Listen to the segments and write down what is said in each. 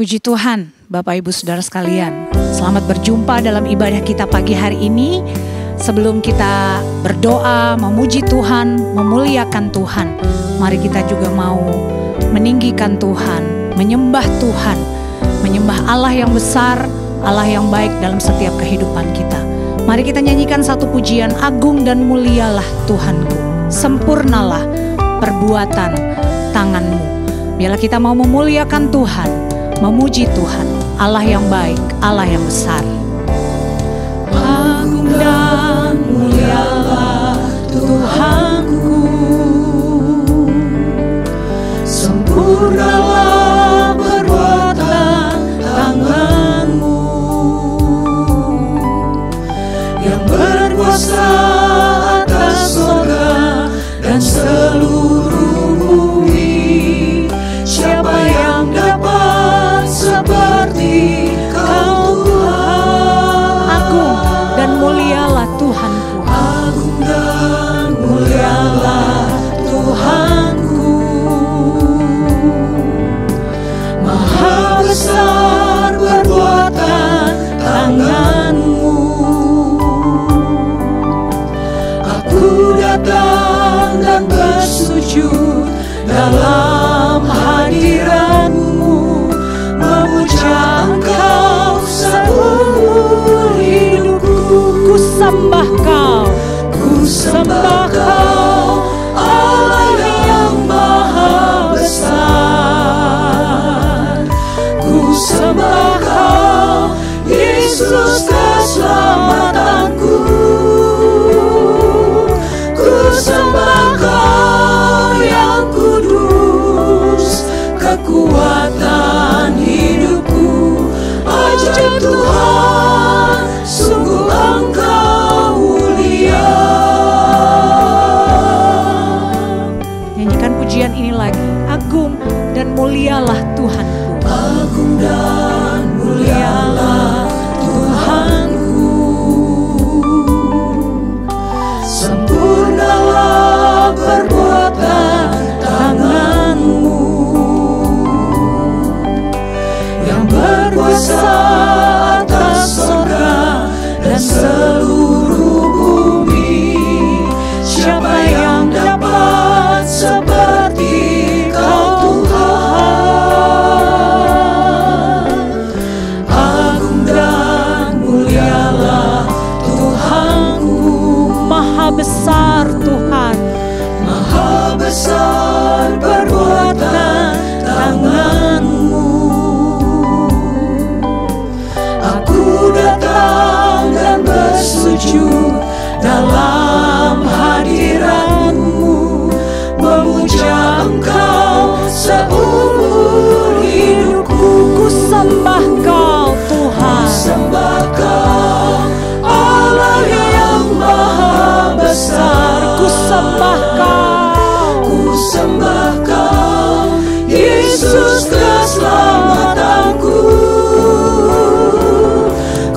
Puji Tuhan, Bapak Ibu Saudara sekalian. Selamat berjumpa dalam ibadah kita pagi hari ini. Sebelum kita berdoa, memuji Tuhan, memuliakan Tuhan, mari kita juga mau meninggikan Tuhan, menyembah Tuhan, menyembah Allah yang besar, Allah yang baik dalam setiap kehidupan kita. Mari kita nyanyikan satu pujian, agung dan mulialah Tuhanku, sempurnalah perbuatan tanganmu. Biarlah kita mau memuliakan Tuhan, memuji Tuhan, Allah yang baik, Allah yang besar. Agung dan mulialah Tuhanku, sempurnalah perbuatan tanganmu, yang berkuasa atas surga dan seluruh bumi. Siapa yang dapat seperti Kau Tuhan? Agung dan mulialah Tuhanku. Agung dan mulialah Tuhanku, Maha besar perbuatan tanganmu. Aku datang dan bersujud dalam hadirat-Mu, memuja Engkau seumur hidupku. Ku sembah Kau, ku sembah Kau, Allah yang Maha Besar. Ku sembah Kau, Yesus keselamatanku. Ku sembah Kau yang kudus, kekuatan hidupku. Ajaib Tuhan, sungguh Engkau mulia. Nyanyikan pujian ini lagi. Agung dan mulialah Tuhanku. Agung dan mulialah Tuhanku, sempurnalah perbuatan tanganmu, yang berkuasa atas surga dan seluruh bumi. Siapa yang dapat seperti Kau Tuhan? Agung dan mulialah Tuhanku, Maha besar Tuhan, Maha besar perbuatan tanganmu. Aku datang dan bersujud dalam hadirat-Mu, memuja Engkau seumur hidupku. Ku sembah Kau Tuhan, ku sembah Kau, Allah yang Maha Besar. Ku sembah Kau, ku sembah Kau, Yesus keselamatanku.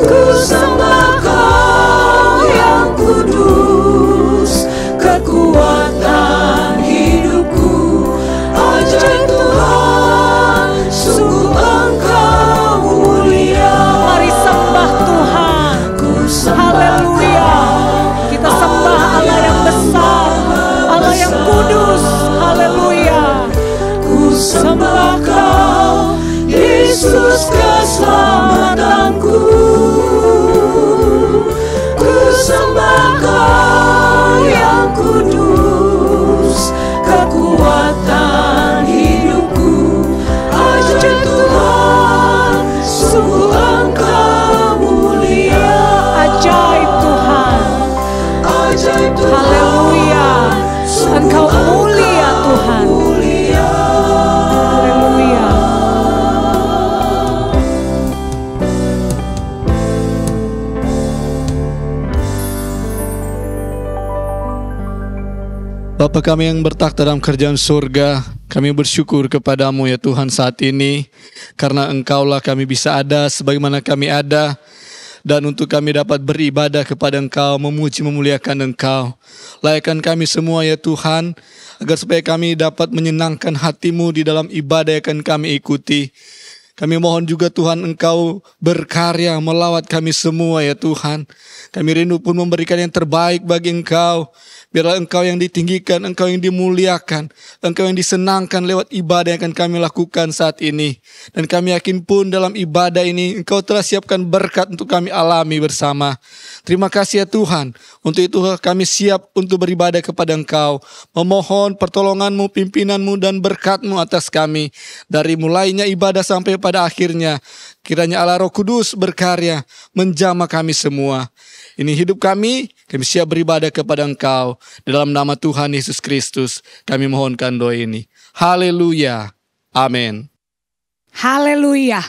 Ku sembah Kau yang kudus, kekuatan hidupku. Ajaib Tuhan, sungguh Engkau mulia. Mari sembah Tuhan. Haleluya. Kita sembah Allah yang besar, Allah yang kudus. Haleluya. Ku sembah Kau, Yesus keselamatanku. Ku sembah Kau yang kudus, kekuatan hidupku. Ajaib Tuhan, sungguh Engkau mulia. Ajaib Tuhan, ajaib Tuhan. Haleluya. Engkau mulia Tuhan. Haleluya. Bapa kami yang bertakhta dalam kerajaan surga, kami bersyukur kepadamu ya Tuhan saat ini, karena Engkaulah kami bisa ada sebagaimana kami ada, dan untuk kami dapat beribadah kepada Engkau, memuji memuliakan Engkau. Layakkan kami semua ya Tuhan, agar supaya kami dapat menyenangkan hati-Mu di dalam ibadah yang akan kami ikuti. Kami mohon juga Tuhan Engkau berkarya melawat kami semua ya Tuhan. Kami rindu pun memberikan yang terbaik bagi Engkau. Biarlah Engkau yang ditinggikan, Engkau yang dimuliakan, Engkau yang disenangkan lewat ibadah yang akan kami lakukan saat ini. Dan kami yakin pun dalam ibadah ini Engkau telah siapkan berkat untuk kami alami bersama. Terima kasih ya Tuhan. Untuk itu kami siap untuk beribadah kepada Engkau. Memohon pertolongan-Mu, pimpinan-Mu dan berkat-Mu atas kami. Dari mulainya ibadah sampai pada akhirnya. Kiranya Allah Roh Kudus berkarya menjamah kami semua. Ini hidup kami siap beribadah kepada Engkau. Dalam nama Tuhan Yesus Kristus kami mohonkan doa ini. Haleluya. Amin. Haleluya.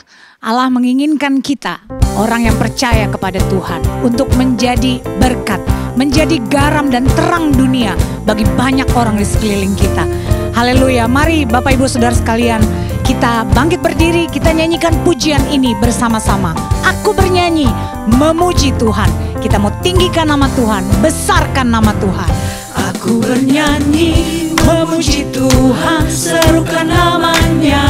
Allah menginginkan kita, orang yang percaya kepada Tuhan, untuk menjadi berkat, menjadi garam dan terang dunia bagi banyak orang di sekeliling kita. Haleluya. Mari Bapak Ibu Saudara sekalian, kita bangkit berdiri, kita nyanyikan pujian ini bersama-sama. Aku bernyanyi memuji Tuhan. Kita mau tinggikan nama Tuhan, besarkan nama Tuhan. Aku bernyanyi memuji Tuhan, serukan namanya.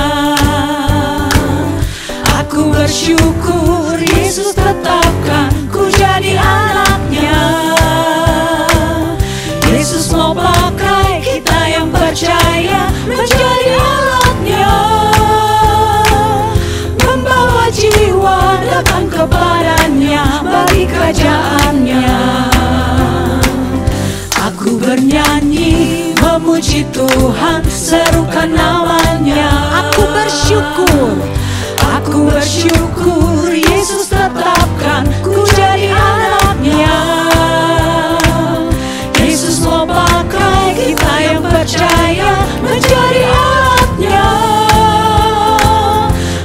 Aku bersyukur Yesus tetapkan ku jadi anaknya. Yesus mau pakai kita yang percaya menjadi alatnya, membawa jiwa datang kepadanya bagi kerajaannya. Aku bernyanyi memuji Tuhan, serukan namanya. Aku bersyukur, aku bersyukur Yesus tetapkan ku jadi anaknya. Yesus mau pakai kita yang percaya menjadi alatnya,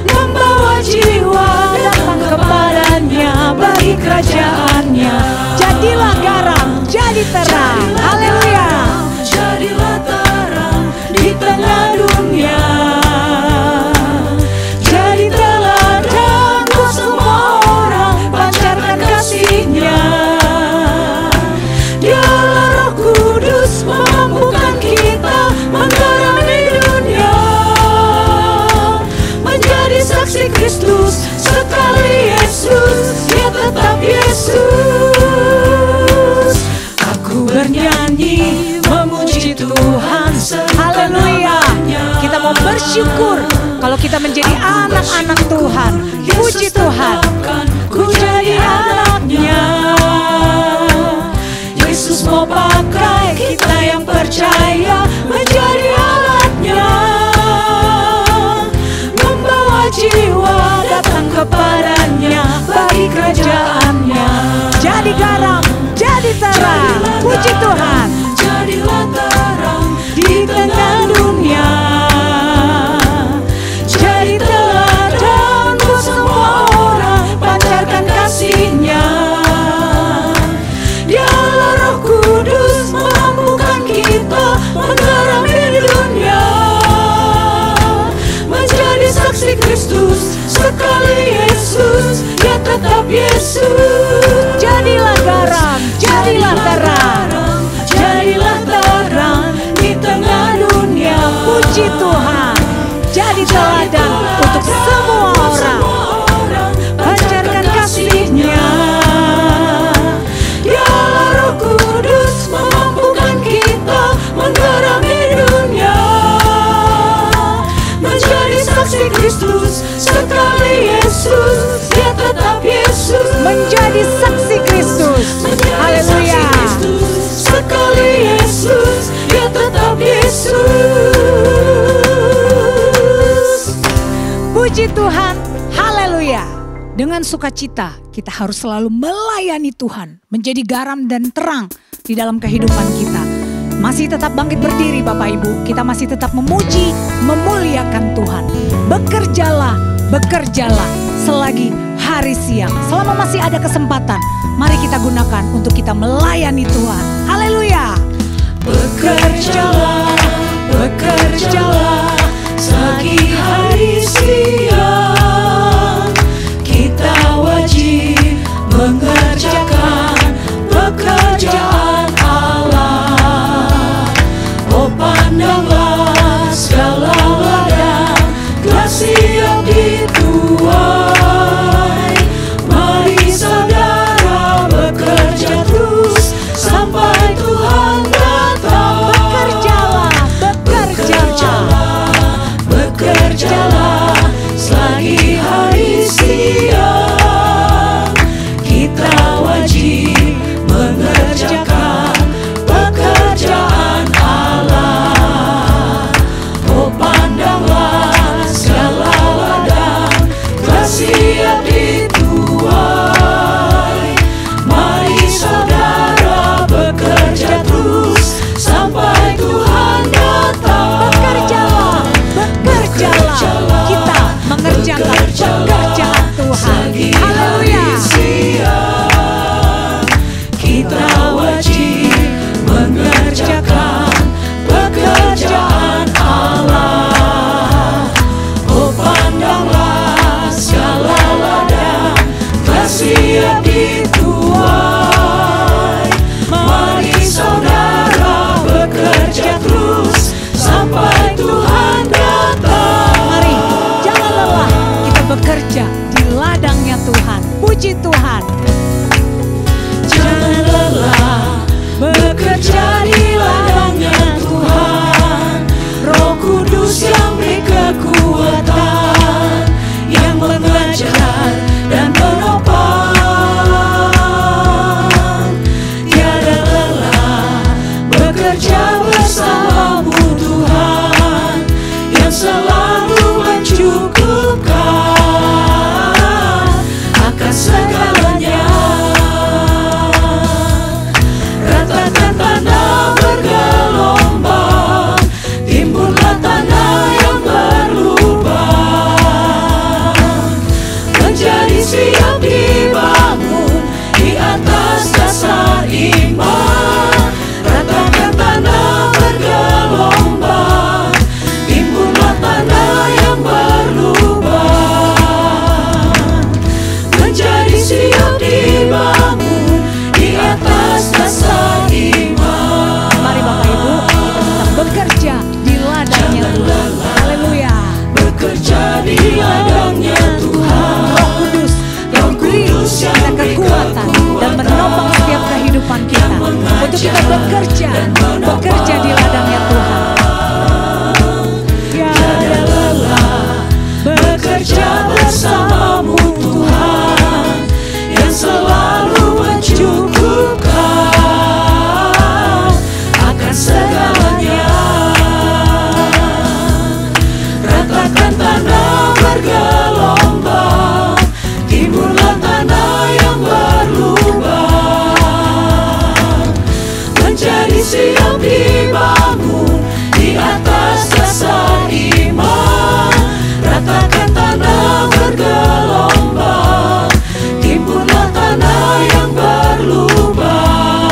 membawa jiwa datang kepadanya bagi kerajaannya. jadilah garam, jadi terang. Haleluya. Jadilah terang di tengah dunia. Jadi teladan buat semua orang, pancarkan kasih-Nya. Dialah Roh Kudus memampukan kita menggarami dunia, menjadi saksi Kristus. Sekali Yesus, Dia tetap Yesus. Aku bernyanyi memuji Tuhan, Haleluya. Kita mau bersyukur kalau kita menjadi anak-anak Tuhan. Puji Tuhan. ku jadi anaknya. Yesus mau pakai kita yang percaya menjadi alatnya, membawa jiwa datang kepadanya bagi kerajaannya. Jadi garam, jadi terang. Puji Tuhan. Jadilah terang di tengah dunia. Jadi teladan buat semua orang, pancarkan kasih-Nya. Dialah Roh Kudus memampukan kita menggarami dunia, menjadi saksi Kristus. Sekali Yesus, Dia tetap Yesus. Jadilah garam, jadilah terang. Jadilah terang di tengah dunia. Puji Tuhan. Jadi teladan untuk semua orang. Pancarkan kasih-Nya. Dialah Roh Kudus memampukan kita menggarami dunia, menjadi saksi Kristus. Sekali Yesus, Dia tetap Yesus. Menjadi saksi Kristus. Haleluya. Sekali Yesus, Dia tetap Yesus. Puji Tuhan. Haleluya. Dengan sukacita kita harus selalu melayani Tuhan, menjadi garam dan terang di dalam kehidupan kita. Masih tetap bangkit berdiri Bapak Ibu. Kita masih tetap memuji, memuliakan Tuhan. Bekerjalah, bekerjalah selagi hari siang. Selama masih ada kesempatan, mari kita gunakan untuk kita melayani Tuhan. Haleluya. Bekerjalah, bekerjalah selagi hari siang. Kita wajib mengerjakan pekerjaan Allah. Oh, pandanglah segala ladang telah siap di bekerjalah selagi hari siang. Kita wajib mengerjakan pekerjaan Allah. Oh, pandanglah segala ladang telah siap dituai. Mari saudara bekerja terus sampai Tuhan datang. Bekerjalah, kita mengerjakan pekerjaan Tuhan. Haleluya. Kita wajib mengerjakan pekerjaan Allah. Oh, pandanglah segala ladang telah siap dituai. Mari saudara bekerja terus sampai Tuhan datang. Mari, jangan lelah, kita bekerja di ladangnya Tuhan. Puji Tuhan. Jangan lelah bekerja di ladangnya Tuhan. Roh Kudus yang beri kekuatan, yang mengajar dan menopang. Tiada lelah bekerja bersamamu Tuhan, yang selalu mencukupkan akan segalanya. Ratakan tanah bergelombang, timbullah tanah yang berlubang, menjadi siap dibangun di atas dasar iman. Ratakan tanah bergelombang, timbullah tanah yang berlubang, menjadi siap dibangun di atas dasar iman. Mari Bapak Ibu, kita tetap bekerja di ladangnya Tuhan. Haleluya. Bekerja di ladangnya Tuhan. Roh Kudus yang beri kita kekuatan dan menopang setiap kehidupan kita untuk kita bekerja di ladangnya Tuhan. Tiada lelah bekerja bersamamu Tuhan, yang selalu mencukupkan akan segalanya. Ratakan tanah bergelombang, timbullah tanah yang berlubang, menjadi siap dibangun di atas dasar iman. Ratakan tanah bergelombang, timbullah tanah yang berlubang,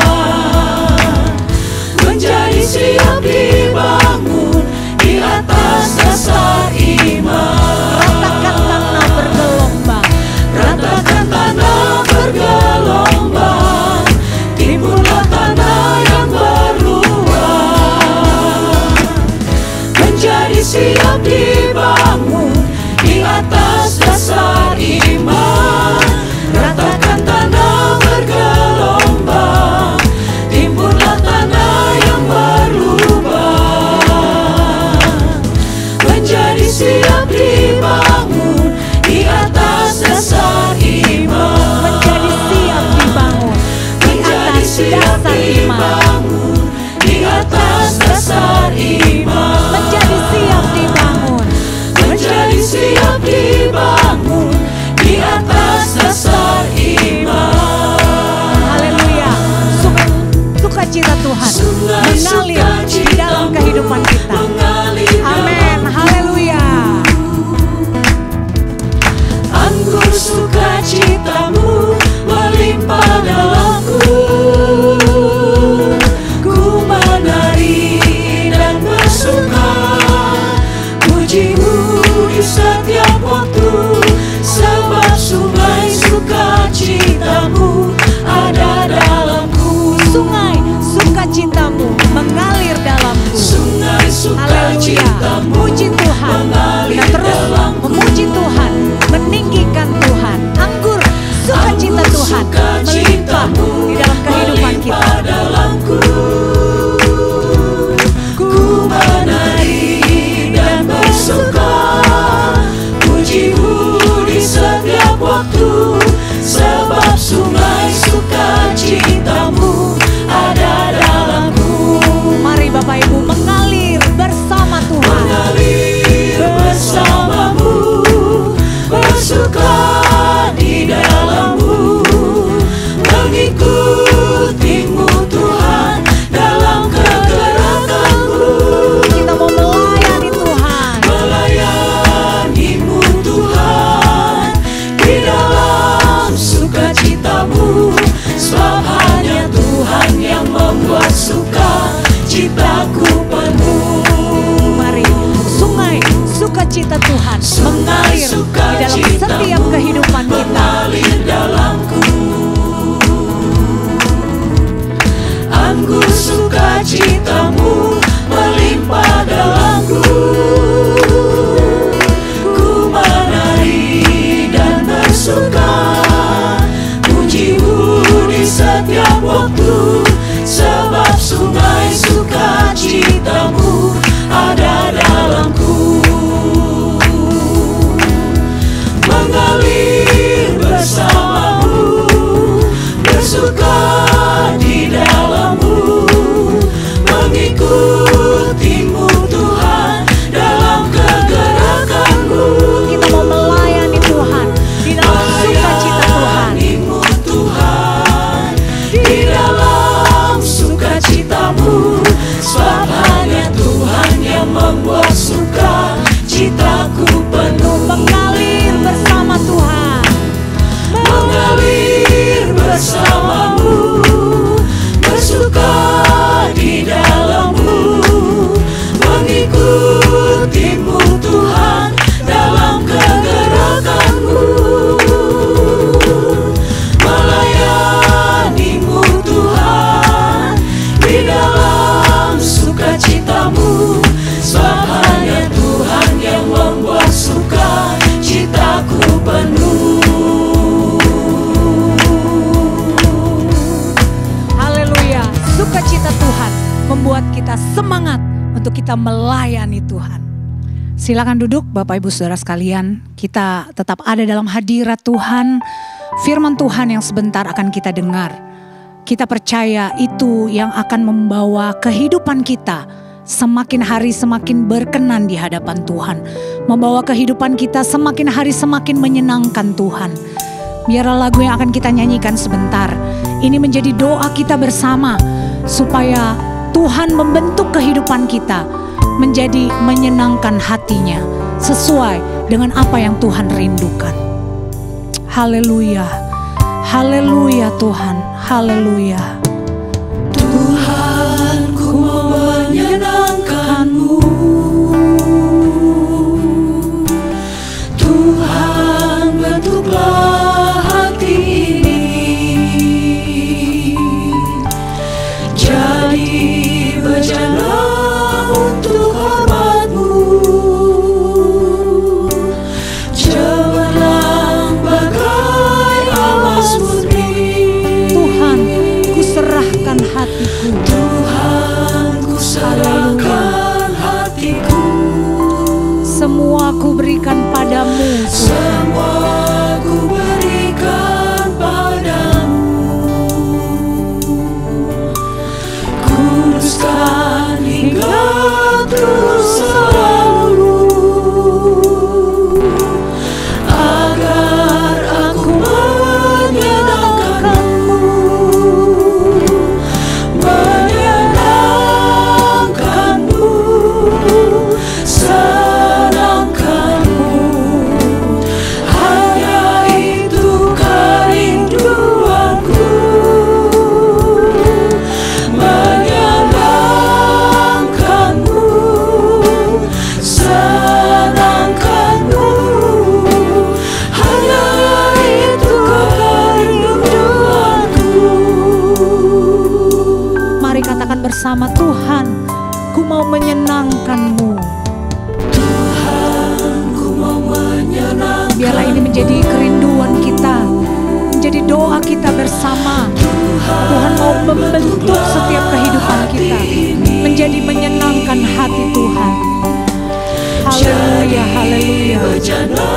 menjadi siap dibangun di atas dasar iman. Ratakan tanah bergelombang, Ratakan tanah bergelombang, timbullah tanah yang berlubang, menjadi siap dibangun di atas dasar iman. Ratakan tanah bergelombang, timbullah tanah yang berlubang, menjadi siap dibangun di atas dasar iman. menjadi siap dibangun di Menjadi atas siap dasar iman. dibangun di atas dasar iman. Menjadi siap dibangun. Menjadi siap dibangun di atas dasar iman. Haleluya. Sukacita Tuhan Sungai mengalir di dalam kehidupan kita. mengalir Amin. Haleluya. anggur sukacitamu melimpah dalamku. Ku menari dan bersuka, pujimu di setiap waktu, sebab sungai sukacitamu ada dalamku. Sungai sukacitamu mengalir dalamku. Sungai Haleluya. sukacitamu Puji Tuhan. mengalir Kita terus dalamku. memuji Tuhan, meninggikan Tuhan. Anggur sukacita Tuhan melimpah di dalam kehidupan kita. Melimpah dalamku. Ku menari dan bersuka, kita melayani Tuhan. Silakan duduk Bapak Ibu Saudara sekalian. Kita tetap ada dalam hadirat Tuhan. Firman Tuhan yang sebentar akan kita dengar. Kita percaya itu yang akan membawa kehidupan kita semakin hari semakin berkenan di hadapan Tuhan. Membawa kehidupan kita semakin hari semakin menyenangkan Tuhan. Biarlah lagu yang akan kita nyanyikan sebentar ini menjadi doa kita bersama, supaya Tuhan membentuk kehidupan kita menjadi menyenangkan hatinya, sesuai dengan apa yang Tuhan rindukan. Haleluya, haleluya Tuhan, haleluya. Tuhan, ku mau menyenangkan-Mu. Tuhan, bentuklah hati ini jadi bejana untuk hormat-Mu. Cemerlang bagai alas murni. Tuhan, ku serahkan hatiku. Tuhan, ku serahkan hatiku. Semua ku berikan padamu, Tuhan. Semua ku berikan padamu. Kuduskan hingga terus selalu, agar aku menyenangkan-Mu. Menyenangkan-Mu, senangkan-Mu. Hanya itu kerinduanku. Menyenangkan-Mu, senangkan-Mu. Hanya itu kerinduanku. Mari katakan bersama, Tuhan, ku mau menyenangkan-Mu. Tuhan, ku mau menyenangkan. Biarlah ini menjadi kerinduan kita, menjadi doa kita bersama. Tuhan mau membentuk setiap kehidupan kita menjadi menyenangkan hati Tuhan. Haleluya, haleluya. Bejana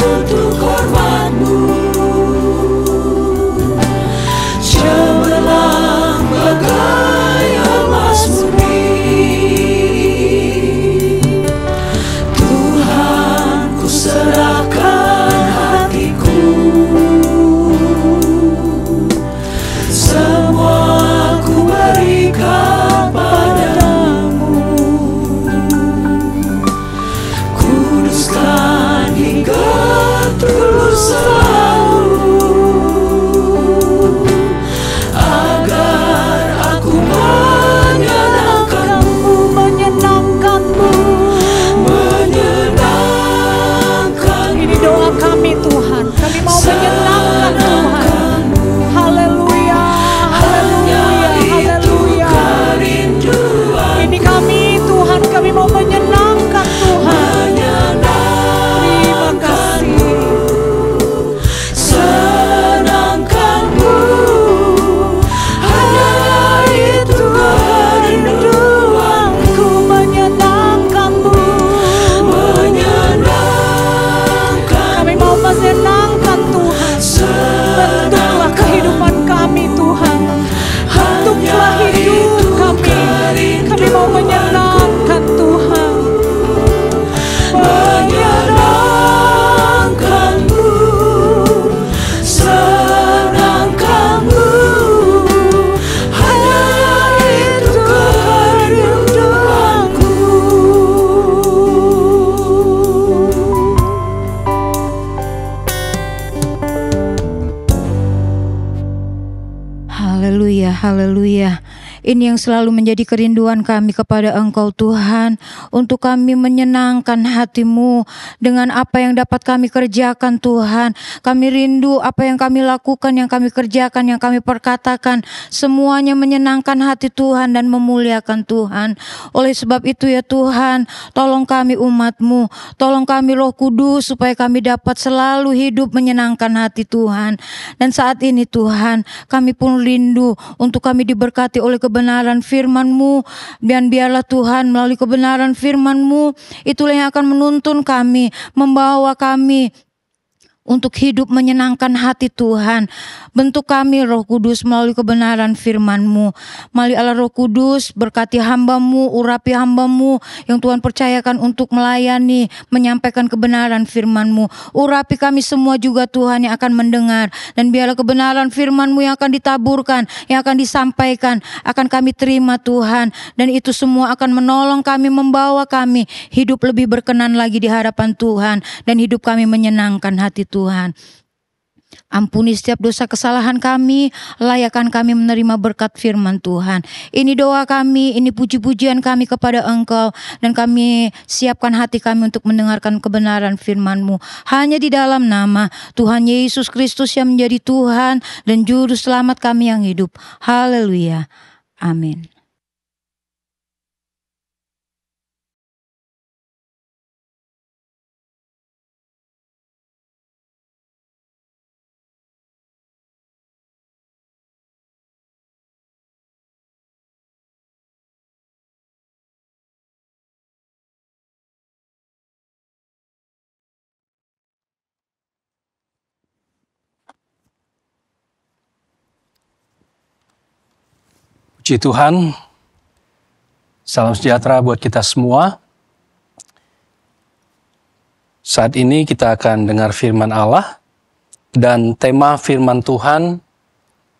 untuk hormat-Mu. Cemerlang bagai emas murni. Tuhan, ku serahkan hatiku. Semua ku berikan padamu. Kuduskan hingga terus selalu, agar aku menyenangkan-Mu. Menyenangkan-Mu. Menyenangkan. Ini doa kami Tuhan. Kami mau menyenangkan Tuhan. Haleluya, haleluya, haleluya. Ini kami Tuhan, kami mau menyenangkan Tuhan. Terima kasih. Senangkan-Mu, hanya itu kerinduanku. Menyenangkan-Mu. Menyenangkan. Kami mau menyenangkan Tuhan. Bentuklah kehidupan kami Tuhan. Bentuklah hidup kami. Kami mau menyenangkan Tuhan. Menyenangkan-Mu, senangkan-Mu. Hanya itu kerinduanku. Haleluya, haleluya. Ini yang selalu menjadi kerinduan kami kepada Engkau Tuhan, untuk kami menyenangkan hati-Mu dengan apa yang dapat kami kerjakan Tuhan. Kami rindu apa yang kami lakukan, yang kami kerjakan, yang kami perkatakan, semuanya menyenangkan hati Tuhan dan memuliakan Tuhan. Oleh sebab itu ya Tuhan, tolong kami umat-Mu, tolong kami Roh Kudus, supaya kami dapat selalu hidup menyenangkan hati Tuhan. Dan saat ini Tuhan, kami pun rindu untuk kami diberkati oleh kebenaran kebenaran firman-Mu. Dan biarlah Tuhan melalui kebenaran firman-Mu, itulah yang akan menuntun kami, membawa kami untuk hidup menyenangkan hati Tuhan. Bentuk kami Roh Kudus melalui kebenaran firman-Mu. Mari Allah Roh Kudus berkati hamba-Mu, urapi hamba-Mu yang Tuhan percayakan untuk melayani, menyampaikan kebenaran firman-Mu. Urapi kami semua juga Tuhan yang akan mendengar. Dan biarlah kebenaran firman-Mu yang akan ditaburkan, yang akan disampaikan, akan kami terima Tuhan. Dan itu semua akan menolong kami, membawa kami hidup lebih berkenan lagi di hadapan Tuhan. Dan hidup kami menyenangkan hati Tuhan. Ampuni setiap dosa kesalahan kami, layakkan kami menerima berkat firman Tuhan. Ini doa kami, ini puji-pujian kami kepada Engkau, dan kami siapkan hati kami untuk mendengarkan kebenaran firman-Mu. Hanya di dalam nama Tuhan Yesus Kristus yang menjadi Tuhan dan Juru Selamat kami yang hidup. Haleluya. Amin. Puji Tuhan, salam sejahtera buat kita semua. Saat ini kita akan dengar firman Allah, dan tema firman Tuhan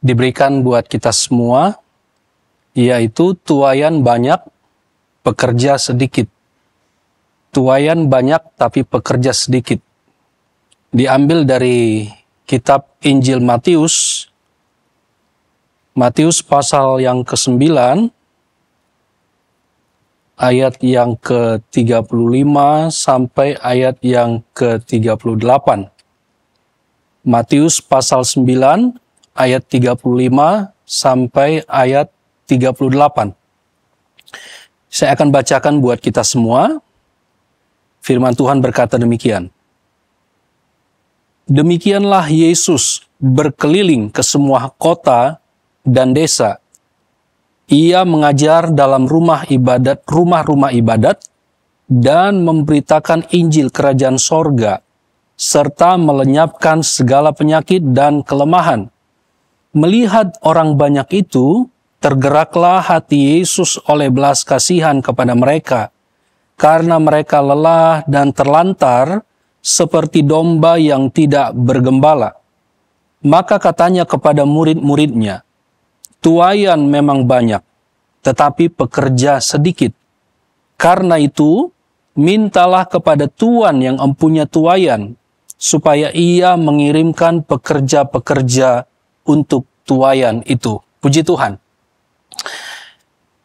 diberikan buat kita semua, yaitu tuaian banyak, pekerja sedikit. Tuaian banyak tapi pekerja sedikit. Diambil dari kitab Injil Matius pasal yang ke-9, ayat yang ke-35 sampai ayat yang ke-38. Matius pasal 9, ayat 35 sampai ayat 38. Saya akan bacakan buat kita semua. Firman Tuhan berkata demikian. Demikianlah Yesus berkeliling ke semua kota dan desa. Ia mengajar dalam rumah-rumah ibadat dan memberitakan Injil Kerajaan Sorga, serta melenyapkan segala penyakit dan kelemahan. Melihat orang banyak itu, tergeraklah hati Yesus oleh belas kasihan kepada mereka, karena mereka lelah dan terlantar seperti domba yang tidak bergembala. Maka katanya kepada murid-muridnya, tuaian memang banyak, tetapi pekerja sedikit. Karena itu, mintalah kepada Tuan yang empunya tuaian, supaya ia mengirimkan pekerja-pekerja untuk tuaian itu. Puji Tuhan.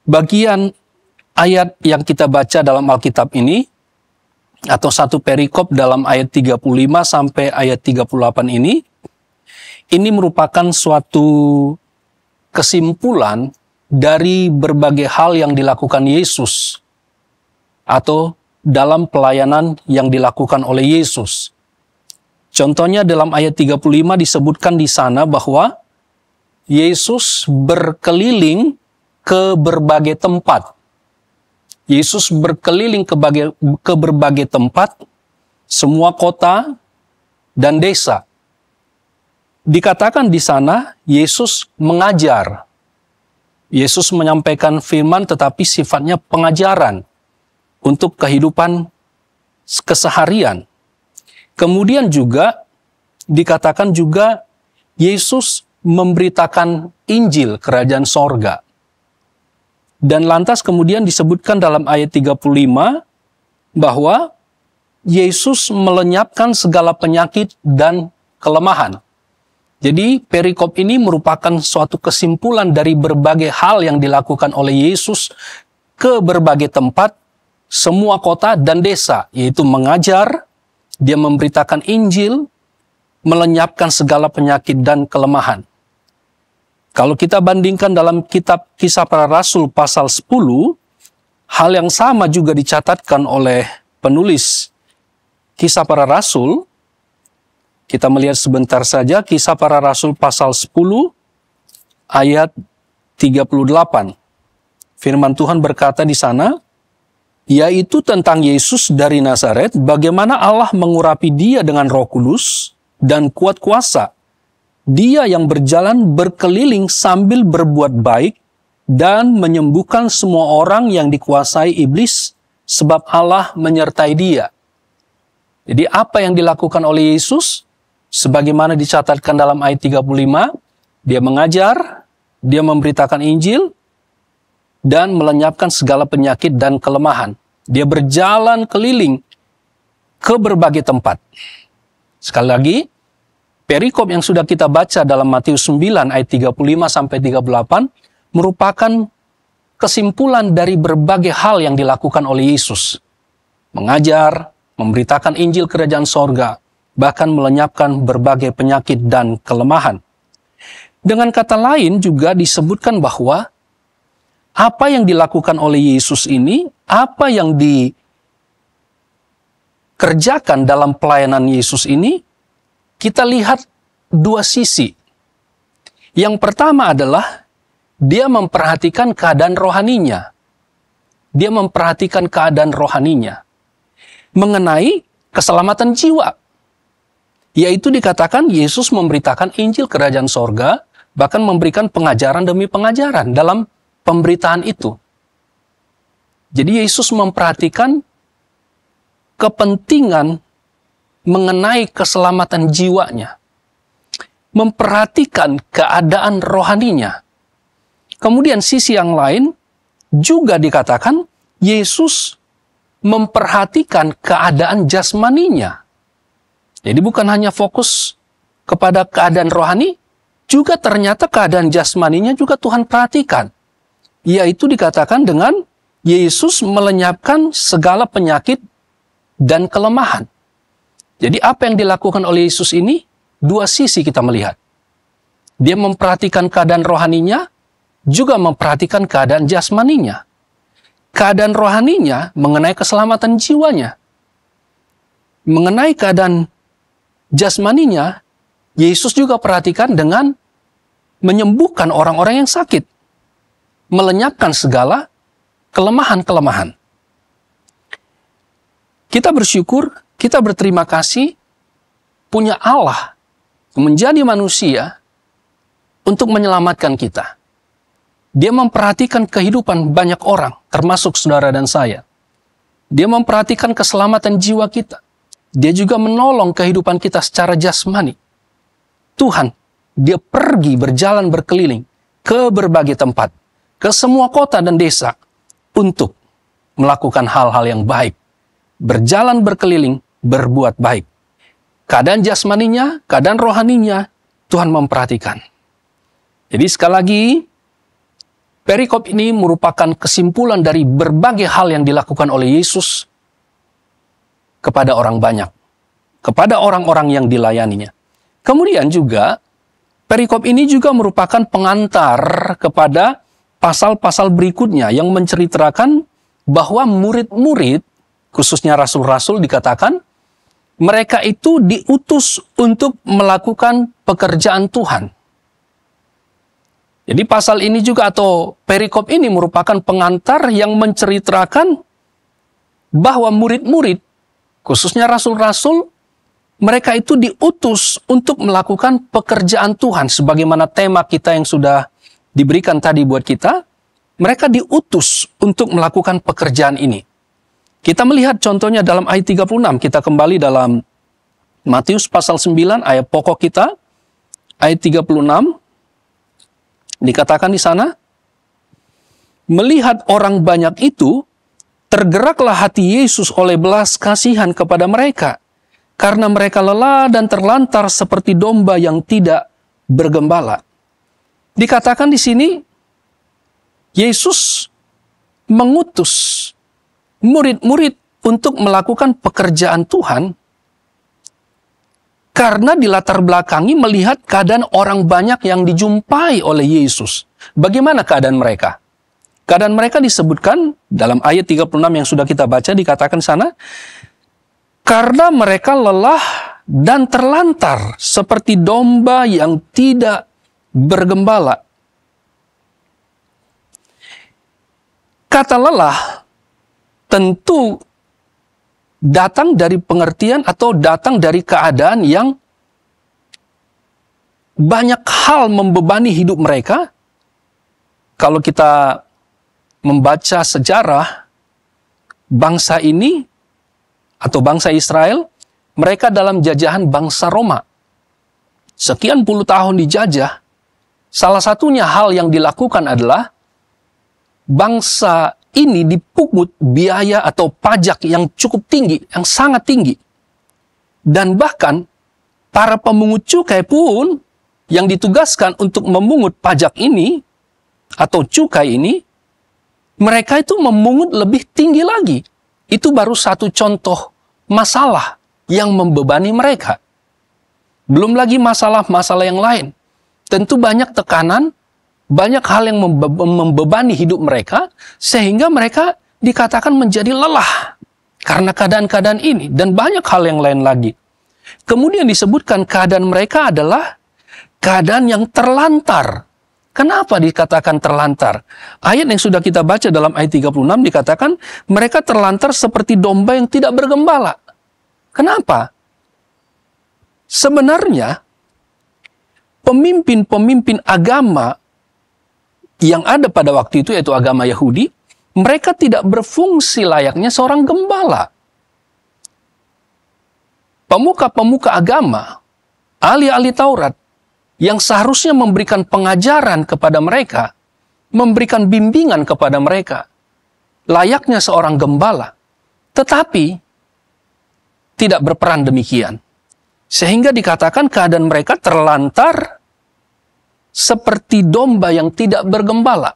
Bagian ayat yang kita baca dalam Alkitab ini, atau satu perikop dalam ayat 35 sampai ayat 38 ini merupakan suatu kesimpulan dari berbagai hal yang dilakukan Yesus atau dalam pelayanan yang dilakukan oleh Yesus. Contohnya dalam ayat 35 disebutkan di sana bahwa Yesus berkeliling ke berbagai tempat. Yesus berkeliling ke berbagai tempat, semua kota dan desa. Dikatakan di sana, Yesus mengajar. Yesus menyampaikan firman tetapi sifatnya pengajaran untuk kehidupan keseharian. Kemudian juga dikatakan juga Yesus memberitakan Injil Kerajaan Sorga. Dan lantas kemudian disebutkan dalam ayat 35 bahwa Yesus melenyapkan segala penyakit dan kelemahan. Jadi perikop ini merupakan suatu kesimpulan dari berbagai hal yang dilakukan oleh Yesus ke berbagai tempat, semua kota dan desa, yaitu mengajar, dia memberitakan Injil, melenyapkan segala penyakit dan kelemahan. Kalau kita bandingkan dalam kitab Kisah Para Rasul pasal 10, hal yang sama juga dicatatkan oleh penulis Kisah Para Rasul. Kita melihat sebentar saja Kisah Para Rasul pasal 10 ayat 38. Firman Tuhan berkata di sana, yaitu tentang Yesus dari Nazaret, bagaimana Allah mengurapi dia dengan Roh Kudus dan kuat kuasa. Dia yang berjalan berkeliling sambil berbuat baik dan menyembuhkan semua orang yang dikuasai iblis, sebab Allah menyertai dia. Jadi apa yang dilakukan oleh Yesus, sebagaimana dicatatkan dalam ayat 35, dia mengajar, dia memberitakan Injil, dan melenyapkan segala penyakit dan kelemahan. Dia berjalan keliling ke berbagai tempat. Sekali lagi, perikop yang sudah kita baca dalam Matius 9 ayat 35 sampai 38 merupakan kesimpulan dari berbagai hal yang dilakukan oleh Yesus. Mengajar, memberitakan Injil Kerajaan Sorga, bahkan melenyapkan berbagai penyakit dan kelemahan. Dengan kata lain juga disebutkan bahwa apa yang dilakukan oleh Yesus ini, apa yang dikerjakan dalam pelayanan Yesus ini, kita lihat dua sisi. Yang pertama adalah dia memperhatikan keadaan rohaninya. Dia memperhatikan keadaan rohaninya mengenai keselamatan jiwa. Yaitu dikatakan Yesus memberitakan Injil Kerajaan Sorga, bahkan memberikan pengajaran demi pengajaran dalam pemberitaan itu. Jadi Yesus memperhatikan kepentingan mengenai keselamatan jiwanya. Memperhatikan keadaan rohaninya. Kemudian sisi yang lain juga dikatakan Yesus memperhatikan keadaan jasmaninya. Jadi bukan hanya fokus kepada keadaan rohani, juga ternyata keadaan jasmaninya juga Tuhan perhatikan. Yaitu dikatakan dengan Yesus melenyapkan segala penyakit dan kelemahan. Jadi apa yang dilakukan oleh Yesus ini, dua sisi kita melihat. Dia memperhatikan keadaan rohaninya, juga memperhatikan keadaan jasmaninya. Keadaan rohaninya mengenai keselamatan jiwanya. Mengenai keadaan jasmaninya, Yesus juga perhatikan dengan menyembuhkan orang-orang yang sakit. Melenyapkan segala kelemahan-kelemahan. Kita bersyukur, kita berterima kasih punya Allah menjadi manusia untuk menyelamatkan kita. Dia memperhatikan kehidupan banyak orang, termasuk saudara dan saya. Dia memperhatikan keselamatan jiwa kita. Dia juga menolong kehidupan kita secara jasmani. Tuhan, dia pergi berjalan berkeliling ke berbagai tempat, ke semua kota dan desa untuk melakukan hal-hal yang baik. Berjalan berkeliling, berbuat baik. Keadaan jasmaninya, keadaan rohaninya, Tuhan memperhatikan. Jadi sekali lagi, perikop ini merupakan kesimpulan dari berbagai hal yang dilakukan oleh Yesus kepada orang banyak, kepada orang-orang yang dilayaninya. Kemudian juga, perikop ini juga merupakan pengantar kepada pasal-pasal berikutnya yang menceritakan bahwa murid-murid, khususnya rasul-rasul dikatakan, mereka itu diutus untuk melakukan pekerjaan Tuhan. Jadi pasal ini juga atau perikop ini merupakan pengantar yang menceritakan bahwa murid-murid, khususnya rasul-rasul, mereka itu diutus untuk melakukan pekerjaan Tuhan. Sebagaimana tema kita yang sudah diberikan tadi buat kita, mereka diutus untuk melakukan pekerjaan ini. Kita melihat contohnya dalam ayat 36, kita kembali dalam Matius pasal 9, ayat pokok kita, ayat 36, dikatakan di sana, melihat orang banyak itu, tergeraklah hati Yesus oleh belas kasihan kepada mereka, karena mereka lelah dan terlantar seperti domba yang tidak bergembala. Dikatakan di sini, Yesus mengutus murid-murid untuk melakukan pekerjaan Tuhan, karena di latar belakangi melihat keadaan orang banyak yang dijumpai oleh Yesus. Bagaimana keadaan mereka? Keadaan mereka disebutkan dalam ayat 36 yang sudah kita baca, dikatakan sana, karena mereka lelah dan terlantar seperti domba yang tidak bergembala. Kata lelah tentu datang dari pengertian atau datang dari keadaan yang banyak hal membebani hidup mereka. Kalau kita membaca sejarah bangsa ini atau bangsa Israel, mereka dalam jajahan bangsa Roma. Sekian puluh tahun dijajah. Salah satunya hal yang dilakukan adalah bangsa ini dipungut biaya atau pajak yang cukup tinggi, yang sangat tinggi. Dan bahkan para pemungut cukai pun yang ditugaskan untuk memungut pajak ini atau cukai ini, mereka itu memungut lebih tinggi lagi. Itu baru satu contoh masalah yang membebani mereka. Belum lagi masalah-masalah yang lain. Tentu banyak tekanan, banyak hal yang membebani hidup mereka, sehingga mereka dikatakan menjadi lelah karena keadaan-keadaan ini, dan banyak hal yang lain lagi. Kemudian disebutkan keadaan mereka adalah keadaan yang terlantar. Kenapa dikatakan terlantar? Ayat yang sudah kita baca dalam ayat 36 dikatakan mereka terlantar seperti domba yang tidak bergembala. Kenapa? Sebenarnya pemimpin-pemimpin agama yang ada pada waktu itu, yaitu agama Yahudi, mereka tidak berfungsi layaknya seorang gembala. Pemuka-pemuka agama, ahli-ahli Taurat, yang seharusnya memberikan pengajaran kepada mereka, memberikan bimbingan kepada mereka, layaknya seorang gembala, tetapi tidak berperan demikian. Sehingga dikatakan keadaan mereka terlantar seperti domba yang tidak bergembala.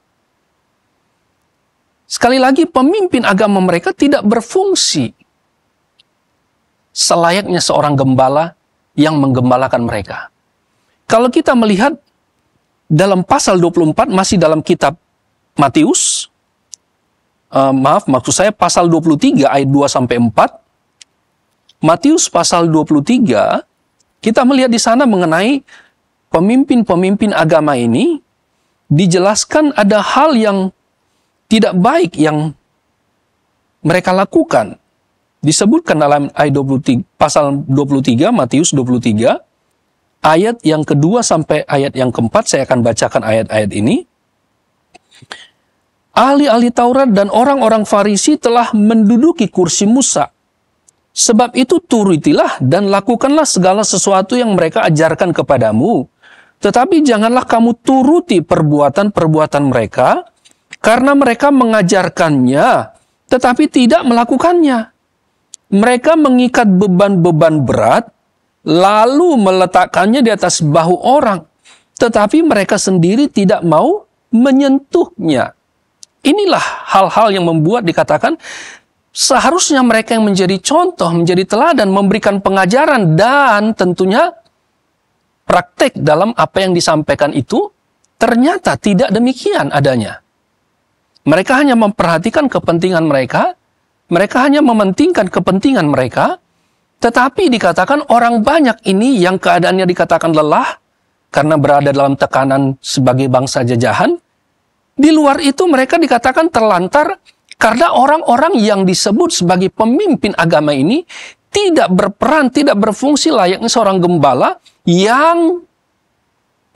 Sekali lagi, pemimpin agama mereka tidak berfungsi selayaknya seorang gembala yang menggembalakan mereka. Kalau kita melihat dalam pasal 24, masih dalam kitab Matius, maksud saya pasal 23 ayat 2-4, Matius pasal 23, kita melihat di sana mengenai pemimpin-pemimpin agama ini, dijelaskan ada hal yang tidak baik yang mereka lakukan. Disebutkan dalam ayat 23, pasal 23, Matius 23, ayat yang kedua sampai ayat yang keempat, saya akan bacakan ayat-ayat ini. Ahli-ahli Taurat dan orang-orang Farisi telah menduduki kursi Musa. Sebab itu turutilah dan lakukanlah segala sesuatu yang mereka ajarkan kepadamu. Tetapi janganlah kamu turuti perbuatan-perbuatan mereka, karena mereka mengajarkannya, tetapi tidak melakukannya. Mereka mengikat beban-beban berat, lalu meletakkannya di atas bahu orang, tetapi mereka sendiri tidak mau menyentuhnya. Inilah hal-hal yang membuat dikatakan seharusnya mereka yang menjadi contoh, menjadi teladan, memberikan pengajaran, dan tentunya praktek dalam apa yang disampaikan itu ternyata tidak demikian adanya. Mereka hanya memperhatikan kepentingan mereka, mereka hanya mementingkan kepentingan mereka, tetapi dikatakan orang banyak ini yang keadaannya dikatakan lelah karena berada dalam tekanan sebagai bangsa jajahan. Di luar itu mereka dikatakan terlantar karena orang-orang yang disebut sebagai pemimpin agama ini tidak berperan, tidak berfungsi layaknya seorang gembala yang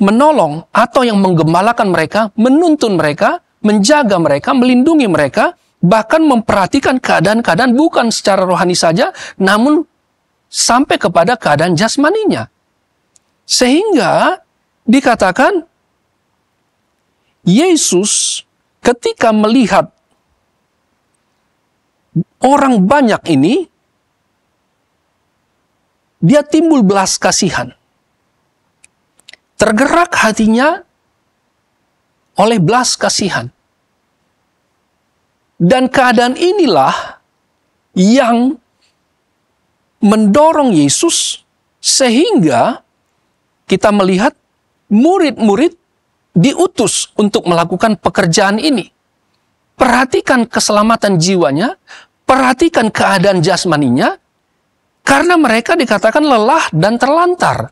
menolong atau yang menggembalakan mereka, menuntun mereka, menjaga mereka, melindungi mereka, bahkan memperhatikan keadaan-keadaan bukan secara rohani saja, namun sampai kepada keadaan jasmaninya. Sehingga dikatakan Yesus ketika melihat orang banyak ini, dia timbul belas kasihan. Tergerak hatinya oleh belas kasihan. Dan keadaan inilah yang mendorong Yesus sehingga kita melihat murid-murid diutus untuk melakukan pekerjaan ini. Perhatikan keselamatan jiwanya, perhatikan keadaan jasmaninya, karena mereka dikatakan lelah dan terlantar.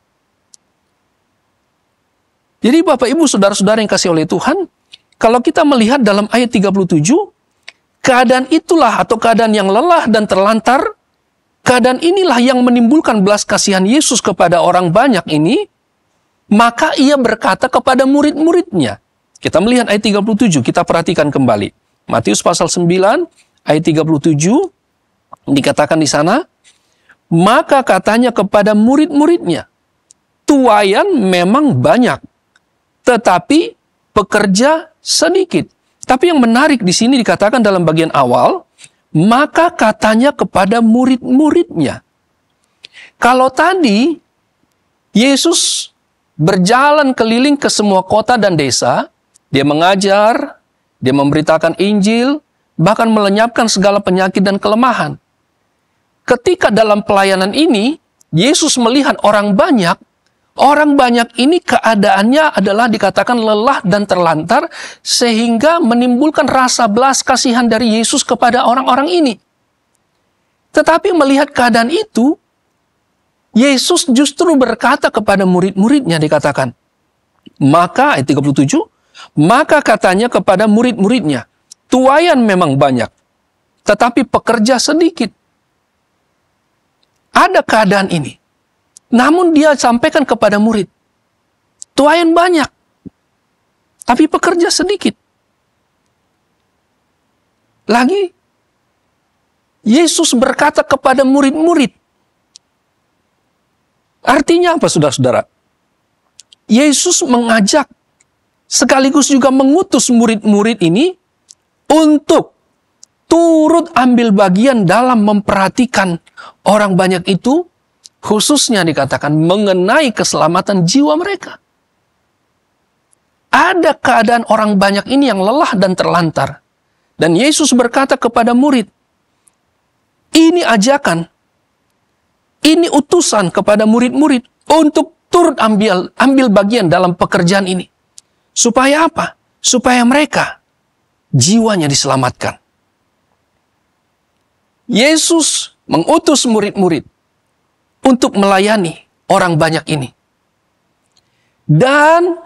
Jadi Bapak Ibu Saudara-saudara yang kasih oleh Tuhan, kalau kita melihat dalam ayat 37, keadaan itulah atau keadaan yang lelah dan terlantar, keadaan inilah yang menimbulkan belas kasihan Yesus kepada orang banyak ini. Maka ia berkata kepada murid-muridnya. Kita melihat ayat 37, kita perhatikan kembali. Matius pasal 9, ayat 37, dikatakan di sana, maka katanya kepada murid-muridnya, tuaian memang banyak, tetapi pekerja sedikit. Tapi yang menarik di sini dikatakan dalam bagian awal, maka katanya kepada murid-muridnya. Kalau tadi Yesus berjalan keliling ke semua kota dan desa, dia mengajar, dia memberitakan Injil, bahkan melenyapkan segala penyakit dan kelemahan. Ketika dalam pelayanan ini, Yesus melihat orang banyak ini keadaannya adalah dikatakan lelah dan terlantar, sehingga menimbulkan rasa belas kasihan dari Yesus kepada orang-orang ini. Tetapi melihat keadaan itu, Yesus justru berkata kepada murid-muridnya, dikatakan, maka ayat 37, maka katanya kepada murid-muridnya, tuaian memang banyak, tetapi pekerja sedikit. Ada keadaan ini. Namun dia sampaikan kepada murid, tuaian banyak, tapi pekerja sedikit. Lagi, Yesus berkata kepada murid-murid. Artinya apa, saudara-saudara? Yesus mengajak sekaligus juga mengutus murid-murid ini untuk turut ambil bagian dalam memperhatikan orang banyak itu, khususnya dikatakan mengenai keselamatan jiwa mereka. Ada keadaan orang banyak ini yang lelah dan terlantar. Dan Yesus berkata kepada murid, ini ajakan, ini utusan kepada murid-murid untuk turut ambil bagian dalam pekerjaan ini. Supaya apa? Supaya mereka jiwanya diselamatkan. Yesus mengutus murid-murid untuk melayani orang banyak ini. Dan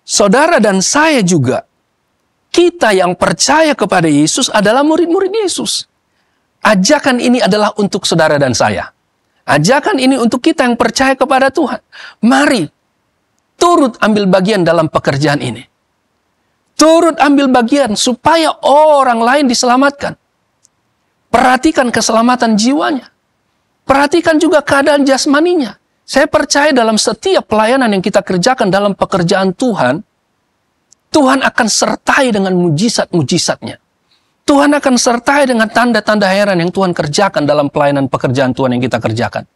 saudara dan saya juga, kita yang percaya kepada Yesus adalah murid-murid Yesus. Ajakan ini adalah untuk saudara dan saya. Ajakan ini untuk kita yang percaya kepada Tuhan. Mari turut ambil bagian dalam pekerjaan ini. Turut ambil bagian supaya orang lain diselamatkan. Perhatikan keselamatan jiwanya. Perhatikan juga keadaan jasmaninya. Saya percaya dalam setiap pelayanan yang kita kerjakan dalam pekerjaan Tuhan, Tuhan akan sertai dengan mujizat-mujizatnya. Tuhan akan sertai dengan tanda-tanda heran yang Tuhan kerjakan dalam pelayanan pekerjaan Tuhan yang kita kerjakan.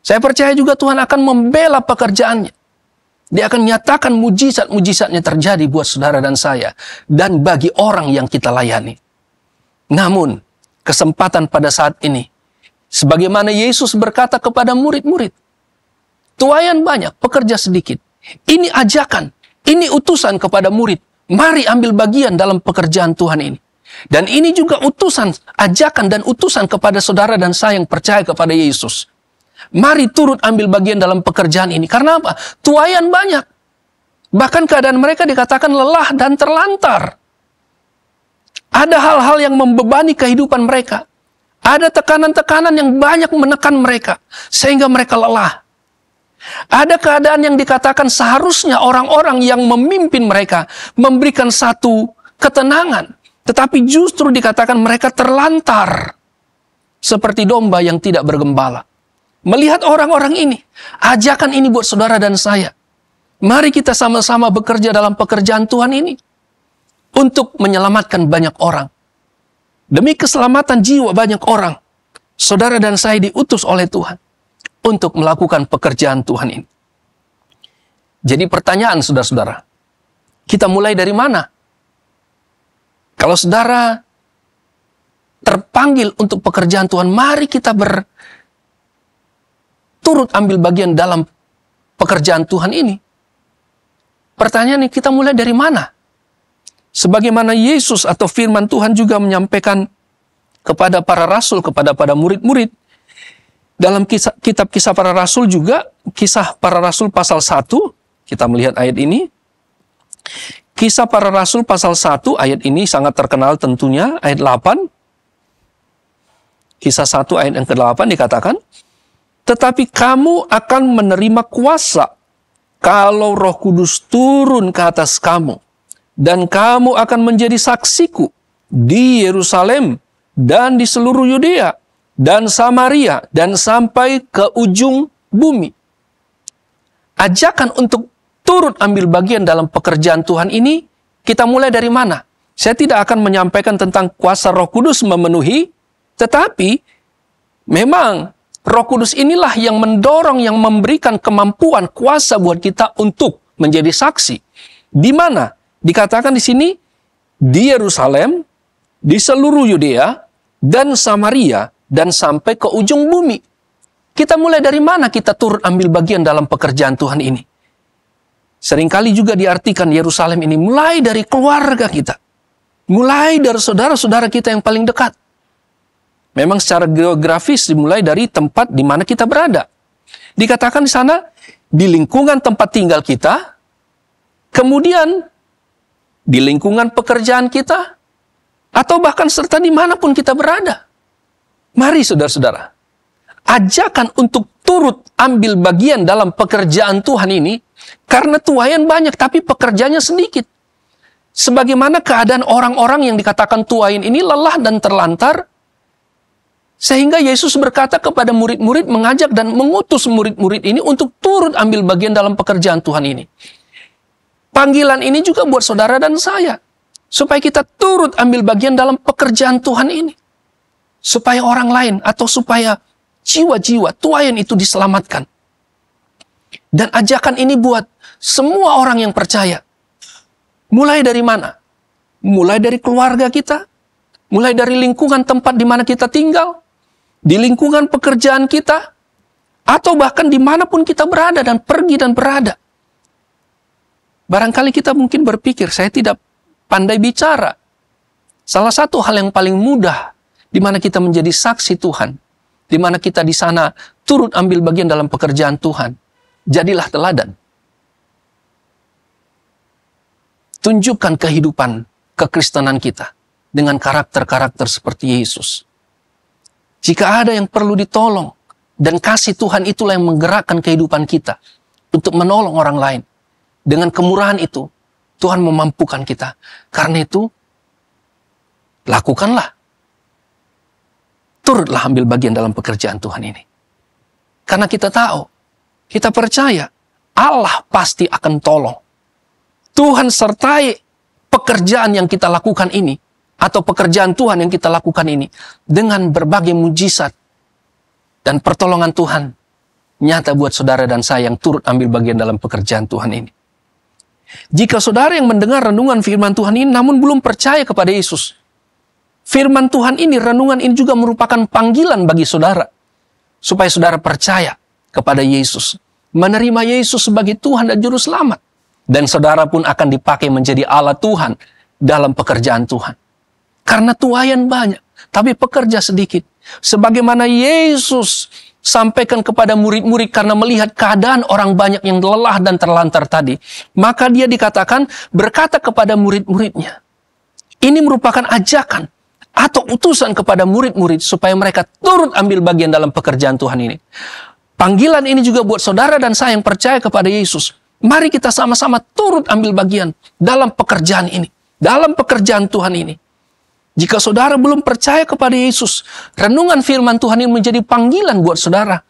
Saya percaya juga Tuhan akan membela pekerjaannya. Dia akan nyatakan mujizat-mujizatnya terjadi buat saudara dan saya. Dan bagi orang yang kita layani. Namun, kesempatan pada saat ini, sebagaimana Yesus berkata kepada murid-murid, tuaian banyak, pekerja sedikit. Ini ajakan, ini utusan kepada murid. Mari ambil bagian dalam pekerjaan Tuhan ini. Dan ini juga utusan, ajakan dan utusan kepada saudara dan saya yang percaya kepada Yesus. Mari turut ambil bagian dalam pekerjaan ini. Karena apa? Tuaian banyak. Bahkan keadaan mereka dikatakan lelah dan terlantar. Ada hal-hal yang membebani kehidupan mereka. Ada tekanan-tekanan yang banyak menekan mereka. Sehingga mereka lelah. Ada keadaan yang dikatakan seharusnya orang-orang yang memimpin mereka memberikan satu ketenangan. Tetapi justru dikatakan mereka terlantar. Seperti domba yang tidak bergembala. Melihat orang-orang ini, ajakan ini buat saudara dan saya. Mari kita sama-sama bekerja dalam pekerjaan Tuhan ini. Untuk menyelamatkan banyak orang. Demi keselamatan jiwa banyak orang. Saudara dan saya diutus oleh Tuhan. Untuk melakukan pekerjaan Tuhan ini. Jadi pertanyaan saudara-saudara. Kita mulai dari mana? Kalau saudara terpanggil untuk pekerjaan Tuhan, mari kita turut ambil bagian dalam pekerjaan Tuhan ini. Pertanyaannya, kita mulai dari mana? Sebagaimana Yesus atau firman Tuhan juga menyampaikan kepada para rasul, kepada murid-murid. Dalam kitab Kisah Para Rasul juga, Kisah Para Rasul pasal 1, kita melihat ayat ini. Kisah Para Rasul pasal 1, ayat ini sangat terkenal tentunya, ayat 8. Kisah 1 ayat yang ke-8 dikatakan, tetapi kamu akan menerima kuasa kalau Roh Kudus turun ke atas kamu, dan kamu akan menjadi saksiku di Yerusalem dan di seluruh Yudea dan Samaria dan sampai ke ujung bumi. Ajakan untuk turut ambil bagian dalam pekerjaan Tuhan ini, kita mulai dari mana? Saya tidak akan menyampaikan tentang kuasa Roh Kudus memenuhi, tetapi memang Roh Kudus inilah yang mendorong, yang memberikan kemampuan, kuasa buat kita untuk menjadi saksi. Di mana? Dikatakan di sini, di Yerusalem, di seluruh Yudea, dan Samaria, dan sampai ke ujung bumi. Kita mulai dari mana kita turut ambil bagian dalam pekerjaan Tuhan ini? Seringkali juga diartikan Yerusalem ini mulai dari keluarga kita. Mulai dari saudara-saudara kita yang paling dekat. Memang secara geografis dimulai dari tempat di mana kita berada. Dikatakan di sana, di lingkungan tempat tinggal kita, kemudian di lingkungan pekerjaan kita, atau bahkan serta dimanapun kita berada. Mari saudara-saudara, ajakan untuk turut ambil bagian dalam pekerjaan Tuhan ini, karena tuayan banyak tapi pekerjaannya sedikit. Sebagaimana keadaan orang-orang yang dikatakan tuayan ini lelah dan terlantar, sehingga Yesus berkata kepada murid-murid, mengajak dan mengutus murid-murid ini untuk turut ambil bagian dalam pekerjaan Tuhan ini. Panggilan ini juga buat saudara dan saya, supaya kita turut ambil bagian dalam pekerjaan Tuhan ini. Supaya orang lain atau supaya jiwa-jiwa tuayan itu diselamatkan. Dan ajakan ini buat semua orang yang percaya. Mulai dari mana? Mulai dari keluarga kita, mulai dari lingkungan tempat di mana kita tinggal, di lingkungan pekerjaan kita, atau bahkan dimanapun kita berada dan pergi dan berada. Barangkali kita mungkin berpikir, saya tidak pandai bicara. Salah satu hal yang paling mudah, di mana kita menjadi saksi Tuhan, di mana kita di sana turut ambil bagian dalam pekerjaan Tuhan, jadilah teladan. Tunjukkan kehidupan kekristenan kita dengan karakter-karakter seperti Yesus. Jika ada yang perlu ditolong, dan kasih Tuhan itulah yang menggerakkan kehidupan kita untuk menolong orang lain. Dengan kemurahan itu, Tuhan memampukan kita. Karena itu, lakukanlah. Turutlah ambil bagian dalam pekerjaan Tuhan ini. Karena kita tahu, kita percaya, Allah pasti akan tolong. Tuhan sertai pekerjaan yang kita lakukan ini, atau pekerjaan Tuhan yang kita lakukan ini, dengan berbagai mujizat dan pertolongan Tuhan, nyata buat saudara dan saya yang turut ambil bagian dalam pekerjaan Tuhan ini. Jika saudara yang mendengar renungan firman Tuhan ini, namun belum percaya kepada Yesus, firman Tuhan ini, renungan ini juga merupakan panggilan bagi saudara, supaya saudara percaya kepada Yesus, menerima Yesus sebagai Tuhan dan Juru Selamat. Dan saudara pun akan dipakai menjadi alat Tuhan dalam pekerjaan Tuhan. Karena tuayan banyak, tapi pekerja sedikit. Sebagaimana Yesus sampaikan kepada murid-murid karena melihat keadaan orang banyak yang lelah dan terlantar tadi. Maka dia dikatakan berkata kepada murid-muridnya. Ini merupakan ajakan atau utusan kepada murid-murid supaya mereka turut ambil bagian dalam pekerjaan Tuhan ini. Panggilan ini juga buat saudara dan saya yang percaya kepada Yesus. Mari kita sama-sama turut ambil bagian dalam pekerjaan ini. Dalam pekerjaan Tuhan ini. Jika saudara belum percaya kepada Yesus, renungan firman Tuhan ini menjadi panggilan buat saudara.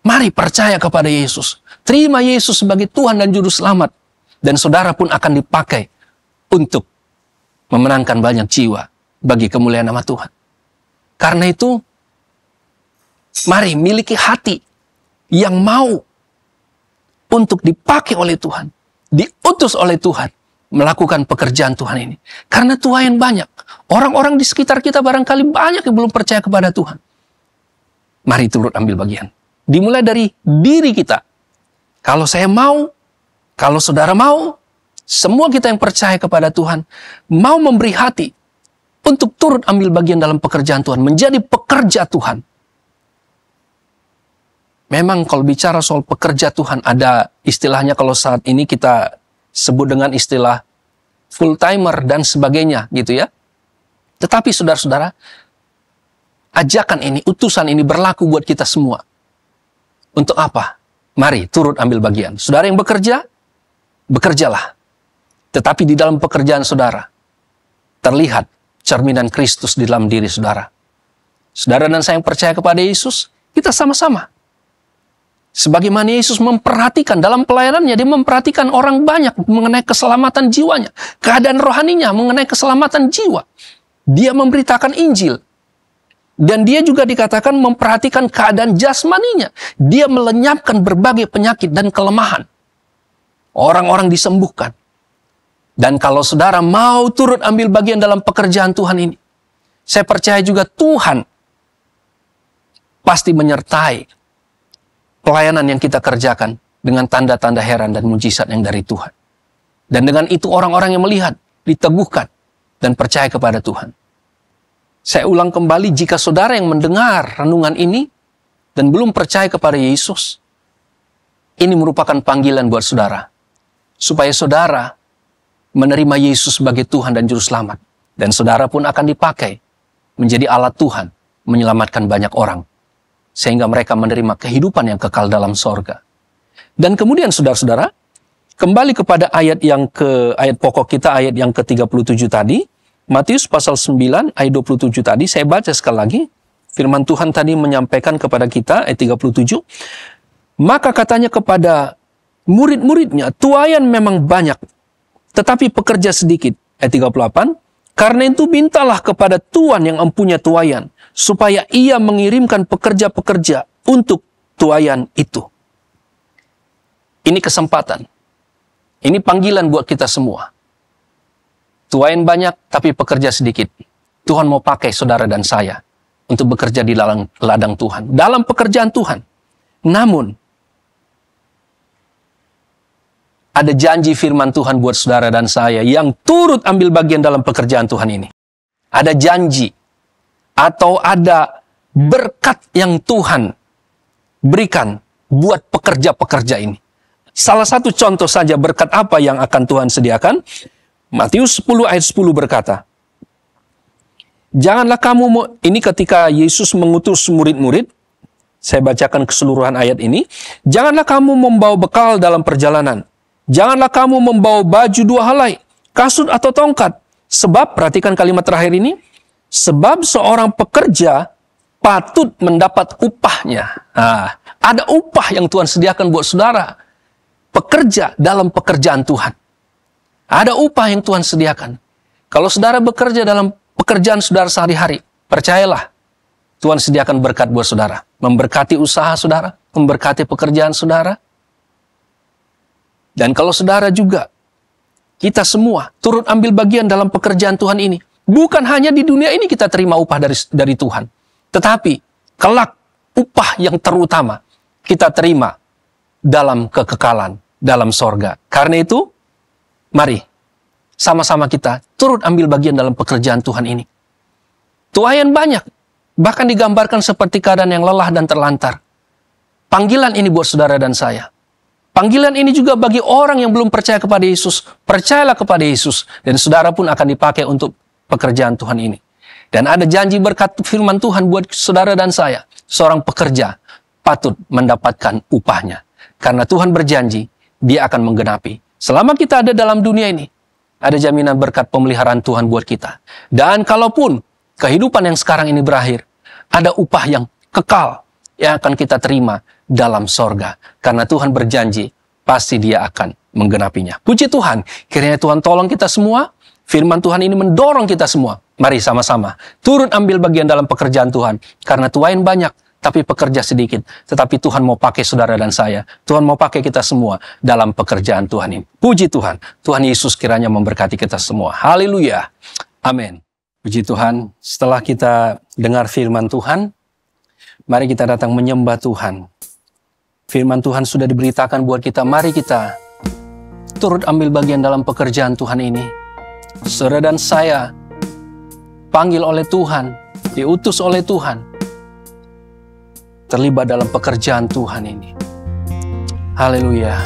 Mari percaya kepada Yesus. Terima Yesus sebagai Tuhan dan Juru Selamat. Dan saudara pun akan dipakai untuk memenangkan banyak jiwa bagi kemuliaan nama Tuhan. Karena itu, mari miliki hati yang mau untuk dipakai oleh Tuhan, diutus oleh Tuhan, melakukan pekerjaan Tuhan ini. Karena tuayan banyak. Orang-orang di sekitar kita barangkali banyak yang belum percaya kepada Tuhan. Mari turut ambil bagian. Dimulai dari diri kita. Kalau saya mau, kalau saudara mau, semua kita yang percaya kepada Tuhan, mau memberi hati untuk turut ambil bagian dalam pekerjaan Tuhan, menjadi pekerja Tuhan. Memang kalau bicara soal pekerja Tuhan, ada istilahnya kalau saat ini kita sebut dengan istilah full timer dan sebagainya gitu ya. Tetapi saudara-saudara, ajakan ini, utusan ini berlaku buat kita semua. Untuk apa? Mari turut ambil bagian. Saudara yang bekerja, bekerjalah. Tetapi di dalam pekerjaan saudara, terlihat cerminan Kristus di dalam diri saudara. Saudara dan saya yang percaya kepada Yesus, kita sama-sama. Sebagaimana Yesus memperhatikan dalam pelayanannya, dia memperhatikan orang banyak mengenai keselamatan jiwanya. Keadaan rohaninya mengenai keselamatan jiwa. Dia memberitakan Injil. Dan dia juga dikatakan memperhatikan keadaan jasmaninya. Dia melenyapkan berbagai penyakit dan kelemahan. Orang-orang disembuhkan. Dan kalau saudara mau turut ambil bagian dalam pekerjaan Tuhan ini, saya percaya juga Tuhan pasti menyertai pelayanan yang kita kerjakan dengan tanda-tanda heran dan mujizat yang dari Tuhan. Dan dengan itu orang-orang yang melihat, diteguhkan, dan percaya kepada Tuhan. Saya ulang kembali, jika saudara yang mendengar renungan ini dan belum percaya kepada Yesus, ini merupakan panggilan buat saudara. Supaya saudara menerima Yesus sebagai Tuhan dan Juru Selamat. Dan saudara pun akan dipakai menjadi alat Tuhan menyelamatkan banyak orang. Sehingga mereka menerima kehidupan yang kekal dalam sorga. Dan kemudian saudara-saudara, kembali kepada ayat pokok kita, ayat yang ke-37 tadi, Matius pasal 9 ayat 27 tadi, saya baca sekali lagi. Firman Tuhan tadi menyampaikan kepada kita, ayat 37. Maka katanya kepada murid-muridnya, tuaian memang banyak, tetapi pekerja sedikit. Ayat 38. Karena itu mintalah kepada Tuhan yang empunya tuaian, supaya ia mengirimkan pekerja-pekerja untuk tuaian itu. Ini kesempatan. Ini panggilan buat kita semua. Tuaian banyak, tapi pekerja sedikit. Tuhan mau pakai saudara dan saya untuk bekerja di ladang Tuhan. Dalam pekerjaan Tuhan. Namun, ada janji firman Tuhan buat saudara dan saya yang turut ambil bagian dalam pekerjaan Tuhan ini. Ada janji atau ada berkat yang Tuhan berikan buat pekerja-pekerja ini. Salah satu contoh saja berkat apa yang akan Tuhan sediakan. Matius 10 ayat 10 berkata, janganlah kamu, ini ketika Yesus mengutus murid-murid, saya bacakan keseluruhan ayat ini, janganlah kamu membawa bekal dalam perjalanan, janganlah kamu membawa baju dua helai, kasut atau tongkat, sebab, perhatikan kalimat terakhir ini, sebab seorang pekerja patut mendapat upahnya. Nah, ada upah yang Tuhan sediakan buat saudara, pekerja dalam pekerjaan Tuhan. Ada upah yang Tuhan sediakan. Kalau saudara bekerja dalam pekerjaan saudara sehari-hari, percayalah, Tuhan sediakan berkat buat saudara. Memberkati usaha saudara, memberkati pekerjaan saudara. Dan kalau saudara juga, kita semua turut ambil bagian dalam pekerjaan Tuhan ini. Bukan hanya di dunia ini kita terima upah dari Tuhan. Tetapi, kelak upah yang terutama kita terima dalam kekekalan, dalam sorga. Karena itu, mari, sama-sama kita turut ambil bagian dalam pekerjaan Tuhan ini. Tuaian banyak, bahkan digambarkan seperti keadaan yang lelah dan terlantar. Panggilan ini buat saudara dan saya. Panggilan ini juga bagi orang yang belum percaya kepada Yesus. Percayalah kepada Yesus, dan saudara pun akan dipakai untuk pekerjaan Tuhan ini. Dan ada janji berkat firman Tuhan buat saudara dan saya. Seorang pekerja patut mendapatkan upahnya. Karena Tuhan berjanji, dia akan menggenapi. Selama kita ada dalam dunia ini, ada jaminan berkat pemeliharaan Tuhan buat kita. Dan kalaupun kehidupan yang sekarang ini berakhir, ada upah yang kekal yang akan kita terima dalam sorga. Karena Tuhan berjanji, pasti dia akan menggenapinya. Puji Tuhan, kiranya Tuhan tolong kita semua. Firman Tuhan ini mendorong kita semua. Mari sama-sama turut ambil bagian dalam pekerjaan Tuhan. Karena tuaian banyak, tapi pekerja sedikit. Tetapi Tuhan mau pakai saudara dan saya. Tuhan mau pakai kita semua dalam pekerjaan Tuhan ini. Puji Tuhan. Tuhan Yesus kiranya memberkati kita semua. Haleluya. Amin. Puji Tuhan. Setelah kita dengar firman Tuhan, mari kita datang menyembah Tuhan. Firman Tuhan sudah diberitakan buat kita. Mari kita turut ambil bagian dalam pekerjaan Tuhan ini. Saudara dan saya panggil oleh Tuhan, diutus oleh Tuhan, terlibat dalam pekerjaan Tuhan ini. Haleluya.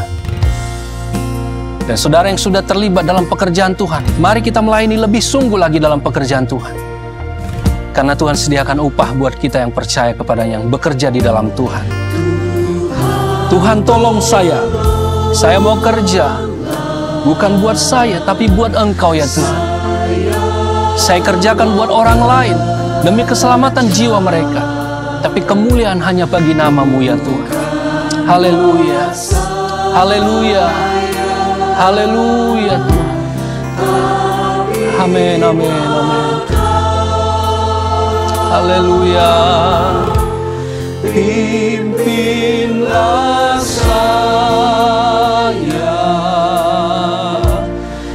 Dan saudara yang sudah terlibat dalam pekerjaan Tuhan, mari kita melayani lebih sungguh lagi dalam pekerjaan Tuhan. Karena Tuhan sediakan upah buat kita yang percaya kepada yang bekerja di dalam Tuhan. Tuhan tolong saya mau kerja, bukan buat saya, tapi buat Engkau ya Tuhan. Saya kerjakan buat orang lain, demi keselamatan jiwa mereka. Tapi kemuliaan hanya bagi nama-Mu ya Tuhan. Haleluya, haleluya, haleluya Tuhan. Amin, amin, amin. Haleluya. Pimpinlah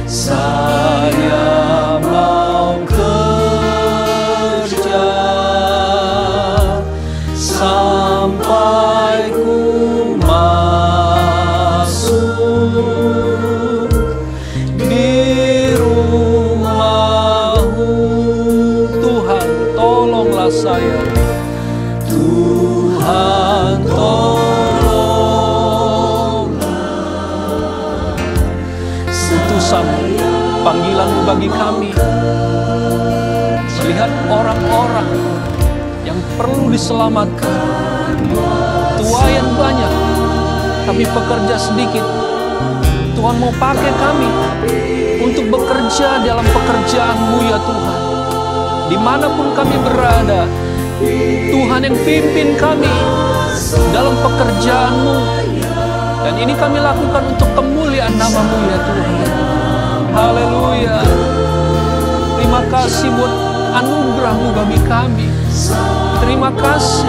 saya mau kerja sampai ku masuk di rumah-Mu. Tuhan, tolonglah saya. Tuhan, tolonglah. Utusan panggilan-Mu bagi kami, melihat orang-orang yang perlu diselamatkan. Tuayan banyak, tapi pekerja sedikit. Tuhan mau pakai kami untuk bekerja dalam pekerjaan-Mu ya Tuhan. Dimanapun kami berada, Tuhan yang pimpin kami dalam pekerjaan-Mu. Dan ini kami lakukan untuk kemuliaan nama-Mu ya Tuhan. Haleluya. Terima kasih buat anugerah-Mu bagi kami. Terima kasih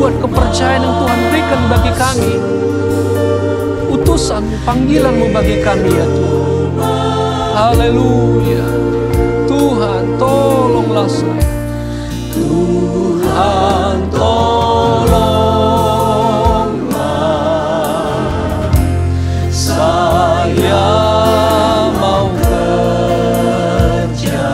buat kepercayaan yang Tuhan berikan bagi kami. Utusan, panggilan-Mu bagi kami ya Tuhan. Haleluya. Tuhan, tolonglah saya. Tuhan, tolonglah. Saya mau kerja,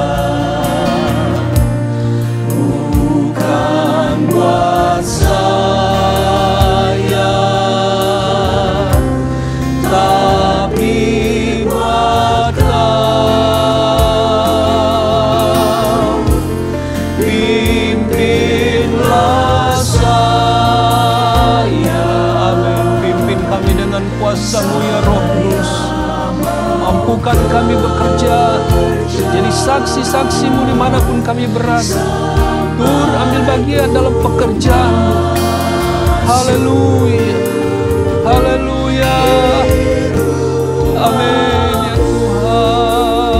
bukan buat saya, tapi buat Kau. Pimpinlah saya. Amin. Pimpin kami dengan kuasa-Mu ya Roh Kudus. Mampukan kami bekerja, jadi saksi-saksi-Mu dimanapun kami berada. Tur ambil bagian dalam pekerjaan-Mu. Haleluya, haleluya. Amin ya Tuhan.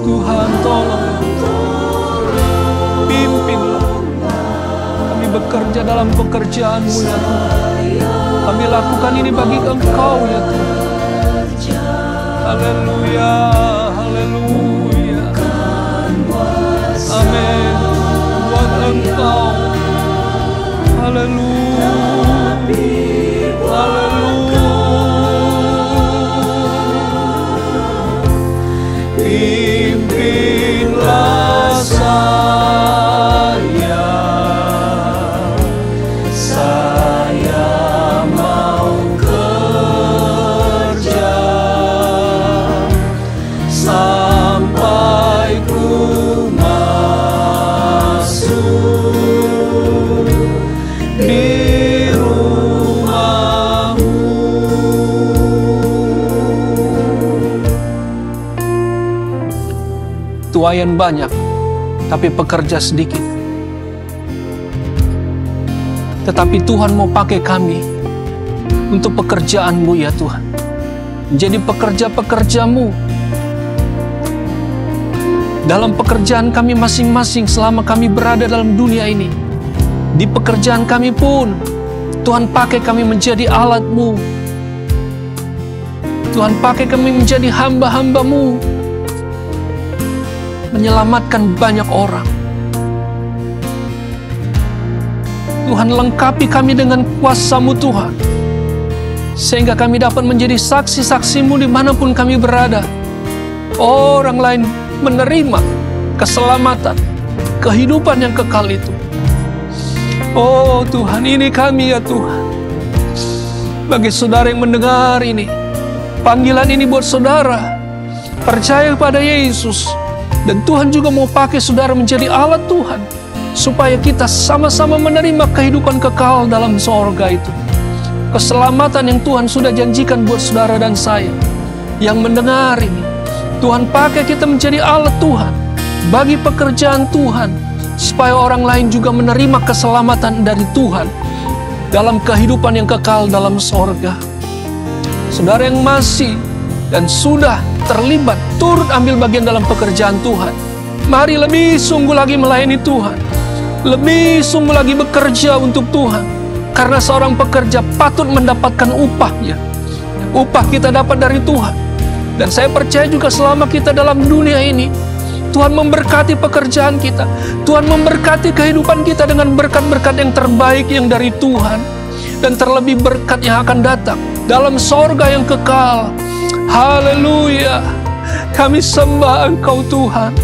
Tuhan, tolong, pimpinlah kami bekerja dalam pekerjaan-Mu ya Tuhan. Kami lakukan ini bagi Engkau ya Tuhan. Haleluya, haleluya. Amin. Buat Engkau. Haleluya, haleluya. Pimpinlah saya mau kerja sampai ku masuk di rumah-Mu. Tuayan banyak, tapi pekerja sedikit. Tetapi Tuhan mau pakai kami untuk pekerjaan-Mu ya Tuhan. Jadi pekerja-pekerja-Mu dalam pekerjaan kami masing-masing selama kami berada dalam dunia ini. Di pekerjaan kami pun Tuhan pakai kami menjadi alat-Mu. Tuhan pakai kami menjadi hamba-hamba-Mu, menyelamatkan banyak orang. Tuhan, lengkapi kami dengan kuasa-Mu Tuhan, sehingga kami dapat menjadi saksi-saksi-Mu dimanapun kami berada. Orang lain menerima keselamatan, kehidupan yang kekal itu. Oh Tuhan, ini kami ya Tuhan. Bagi saudara yang mendengar ini, panggilan ini buat saudara. Percaya kepada Yesus. Dan Tuhan juga mau pakai saudara menjadi alat Tuhan. Supaya kita sama-sama menerima kehidupan kekal dalam sorga itu. Keselamatan yang Tuhan sudah janjikan buat saudara dan saya. Yang mendengar ini, Tuhan pakai kita menjadi alat Tuhan. Bagi pekerjaan Tuhan. Supaya orang lain juga menerima keselamatan dari Tuhan. Dalam kehidupan yang kekal dalam sorga. Saudara yang masih dan sudah terlibat, turut ambil bagian dalam pekerjaan Tuhan. Mari lebih sungguh lagi melayani Tuhan. Lebih sungguh lagi bekerja untuk Tuhan. Karena seorang pekerja patut mendapatkan upahnya. Upah kita dapat dari Tuhan. Dan saya percaya juga selama kita dalam dunia ini, Tuhan memberkati pekerjaan kita. Tuhan memberkati kehidupan kita dengan berkat-berkat yang terbaik yang dari Tuhan. Dan terlebih berkat yang akan datang dalam sorga yang kekal. Haleluya. Kami sembah Engkau Tuhan.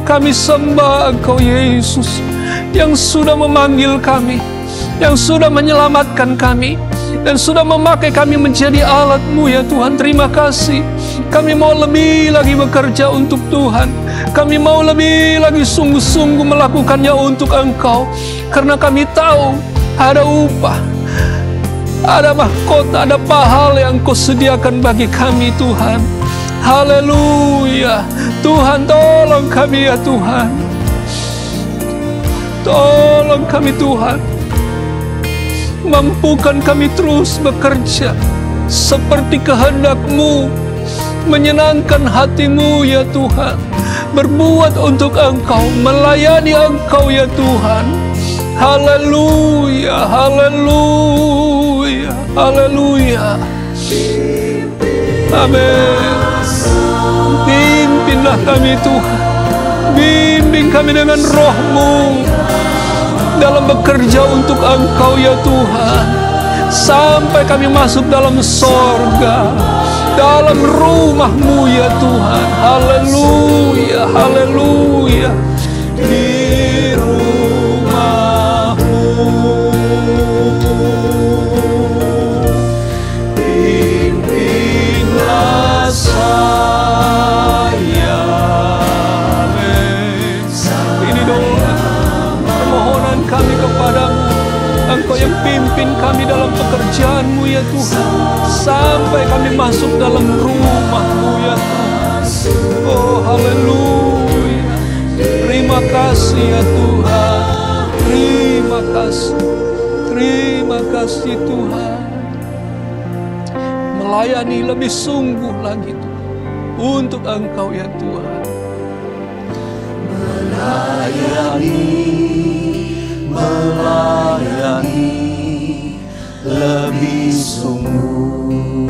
Kami sembah Engkau Yesus. Yang sudah memanggil kami. Yang sudah menyelamatkan kami. Dan sudah memakai kami menjadi alat-Mu ya Tuhan. Terima kasih. Kami mau lebih lagi bekerja untuk Tuhan. Kami mau lebih lagi sungguh-sungguh melakukannya untuk Engkau. Karena kami tahu ada upah, ada mahkota, ada pahala yang Kau sediakan bagi kami Tuhan. Haleluya. Tuhan tolong kami ya Tuhan. Tolong kami Tuhan. Mampukan kami terus bekerja seperti kehendak-Mu, menyenangkan hati-Mu ya Tuhan, berbuat untuk Engkau, melayani Engkau ya Tuhan. Haleluya, haleluya, haleluya. Amin. Pimpinlah kami Tuhan. Bimbing kami dengan Roh-Mu dalam bekerja untuk Engkau ya Tuhan. Sampai kami masuk dalam sorga, dalam rumah-Mu ya Tuhan. Haleluya, haleluya. Di rumah-Mu pimpinlah saya. Amin. Ini doa permohonan kami kepadamu. Engkau yang pimpin kami dalam pekerjaan-Mu ya Tuhan. Sampai kami masuk dalam rumah-Mu ya Tuhan. Oh haleluya. Terima kasih ya Tuhan. Terima kasih. Terima kasih Tuhan. Melayani lebih sungguh lagi Tuhan. Untuk Engkau ya Tuhan. Melayani lebih sungguh.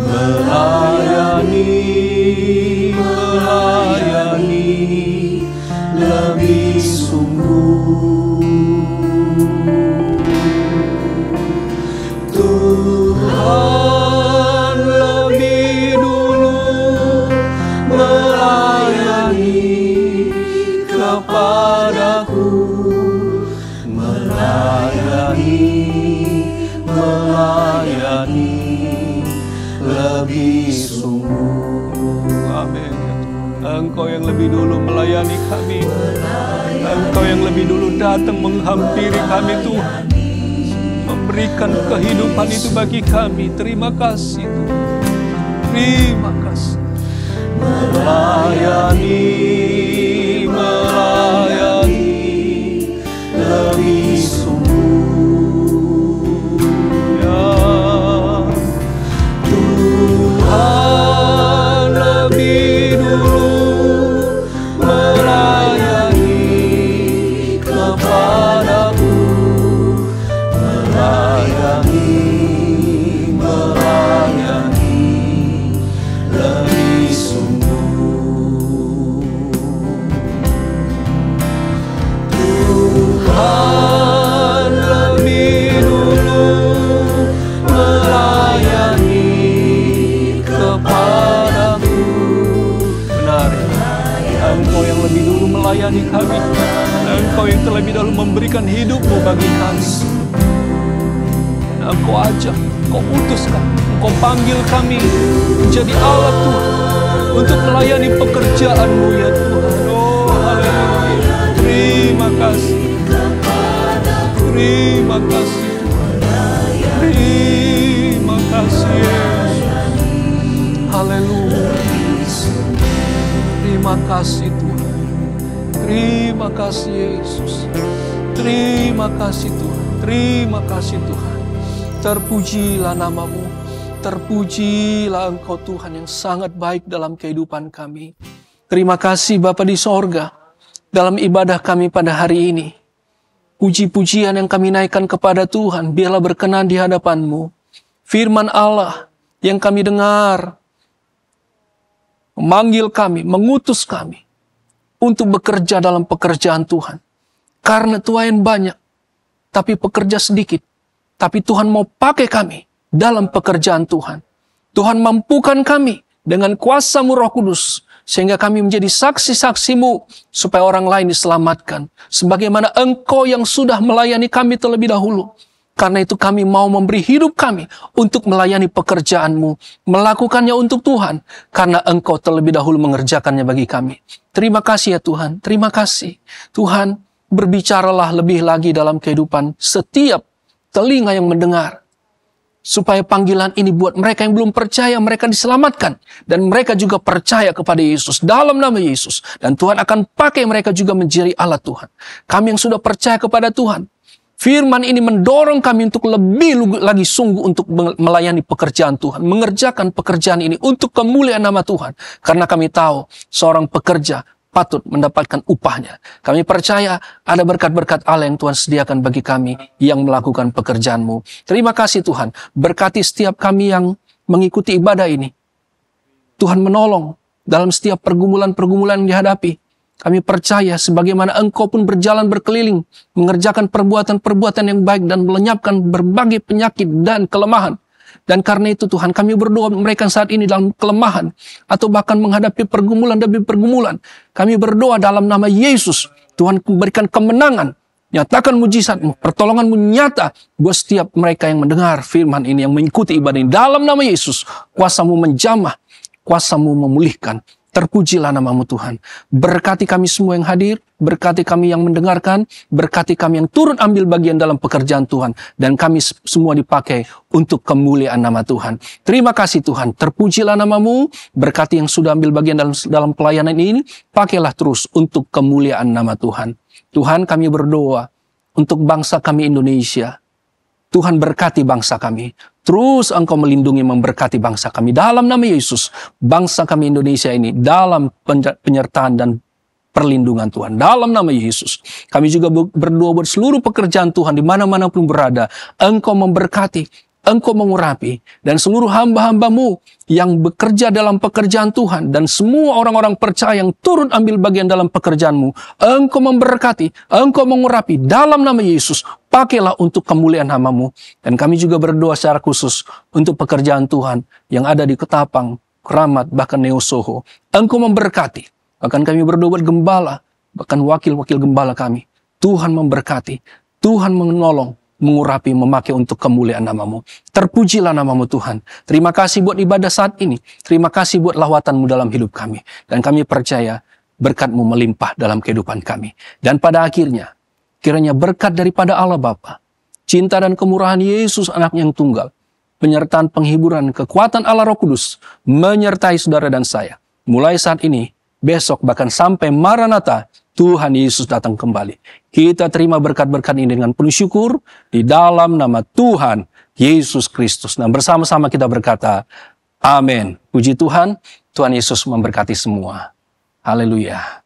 Melayani lebih sungguh. Tuhan lebih dulu melayani kepadaku, melayani lebih sungguh. Amin. Engkau yang lebih dulu melayani kami. Engkau yang lebih dulu datang menghampiri kami Tuhan. Memberikan kehidupan itu bagi kami. Terima kasih Tuhan. Terima kasih. Melayani lebih sungguh. Ya Tuhan lebih dulu melayani kepadaku, melayani lebih sungguh. kami. Karena Engkau yang terlebih dahulu memberikan hidup-Mu bagi kami. Engkau ajak, Engkau utuskan, Engkau panggil kami menjadi alat Tuhan untuk melayani pekerjaan-Mu ya Tuhan. Oh haleluya. Terima kasih. Terima kasih Tuhan. Terima kasih Yesus. Haleluya. Terima kasih Tuhan. Terima kasih Yesus. Terima kasih Tuhan. Terima kasih Tuhan. Terpujilah nama-Mu. Terpujilah Engkau Tuhan yang sangat baik dalam kehidupan kami. Terima kasih Bapa di sorga. Dalam ibadah kami pada hari ini, puji-pujian yang kami naikkan kepada Tuhan, biarlah berkenan di hadapan-Mu. Firman Allah yang kami dengar, memanggil kami, mengutus kami, untuk bekerja dalam pekerjaan Tuhan. Karena tuayan banyak, tapi pekerja sedikit. Tapi Tuhan mau pakai kami dalam pekerjaan Tuhan. Tuhan mampukan kami dengan kuasa-Mu Roh Kudus, sehingga kami menjadi saksi-saksi-Mu, supaya orang lain diselamatkan. Sebagaimana Engkau yang sudah melayani kami terlebih dahulu. Karena itu kami mau memberi hidup kami untuk melayani pekerjaan-Mu, melakukannya untuk Tuhan, karena Engkau terlebih dahulu mengerjakannya bagi kami. Terima kasih ya Tuhan, terima kasih. Tuhan, berbicaralah lebih lagi dalam kehidupan setiap telinga yang mendengar, supaya panggilan ini buat mereka yang belum percaya, mereka diselamatkan. Dan mereka juga percaya kepada Yesus dalam nama Yesus. Dan Tuhan akan pakai mereka juga menjadi alat Tuhan. Kami yang sudah percaya kepada Tuhan, firman ini mendorong kami untuk lebih lagi sungguh untuk melayani pekerjaan Tuhan. Mengerjakan pekerjaan ini untuk kemuliaan nama Tuhan. Karena kami tahu seorang pekerja patut mendapatkan upahnya. Kami percaya ada berkat-berkat Allah yang Tuhan sediakan bagi kami yang melakukan pekerjaan-Mu. Terima kasih Tuhan. Berkati setiap kami yang mengikuti ibadah ini. Tuhan menolong dalam setiap pergumulan-pergumulan yang dihadapi. Kami percaya sebagaimana Engkau pun berjalan berkeliling, mengerjakan perbuatan-perbuatan yang baik dan melenyapkan berbagai penyakit dan kelemahan. Dan karena itu Tuhan, kami berdoa mereka saat ini dalam kelemahan atau bahkan menghadapi pergumulan demi pergumulan. Kami berdoa dalam nama Yesus, Tuhan berikan kemenangan, nyatakan mujizat-Mu, pertolongan-Mu nyata buat setiap mereka yang mendengar firman ini, yang mengikuti ibadah ini. Dalam nama Yesus, kuasa-Mu menjamah, kuasa-Mu memulihkan. Terpujilah nama-Mu Tuhan. Berkati kami semua yang hadir, berkati kami yang mendengarkan, berkati kami yang turut ambil bagian dalam pekerjaan Tuhan. Dan kami semua dipakai untuk kemuliaan nama Tuhan. Terima kasih Tuhan, terpujilah nama-Mu, berkati yang sudah ambil bagian dalam pelayanan ini, pakailah terus untuk kemuliaan nama Tuhan. Tuhan, kami berdoa untuk bangsa kami Indonesia. Tuhan berkati bangsa kami. Terus Engkau melindungi, memberkati bangsa kami. Dalam nama Yesus, bangsa kami Indonesia ini dalam penyertaan dan perlindungan Tuhan. Dalam nama Yesus, kami juga berdoa buat seluruh pekerjaan Tuhan di mana-mana pun berada. Engkau memberkati, Engkau mengurapi, dan seluruh hamba-hamba-Mu yang bekerja dalam pekerjaan Tuhan, dan semua orang-orang percaya yang turut ambil bagian dalam pekerjaan-Mu. Engkau memberkati, Engkau mengurapi, dalam nama Yesus, pakailah untuk kemuliaan nama-Mu. Dan kami juga berdoa secara khusus untuk pekerjaan Tuhan yang ada di Ketapang, Keramat, bahkan Neosoho. Engkau memberkati, bahkan kami berdoa buat gembala, bahkan wakil-wakil gembala kami. Tuhan memberkati, Tuhan menolong, mengurapi, memakai untuk kemuliaan nama-Mu. Terpujilah nama-Mu Tuhan. Terima kasih buat ibadah saat ini. Terima kasih buat lawatan-Mu dalam hidup kami. Dan kami percaya berkat-Mu melimpah dalam kehidupan kami. Dan pada akhirnya, kiranya berkat daripada Allah Bapa, cinta dan kemurahan Yesus Anak yang tunggal, penyertaan penghiburan, kekuatan Allah Roh Kudus, menyertai saudara dan saya. Mulai saat ini, besok, bahkan sampai Maranatha, Tuhan Yesus datang kembali. Kita terima berkat-berkat ini dengan penuh syukur di dalam nama Tuhan Yesus Kristus. Dan bersama-sama kita berkata, amin. Puji Tuhan, Tuhan Yesus memberkati semua. Haleluya.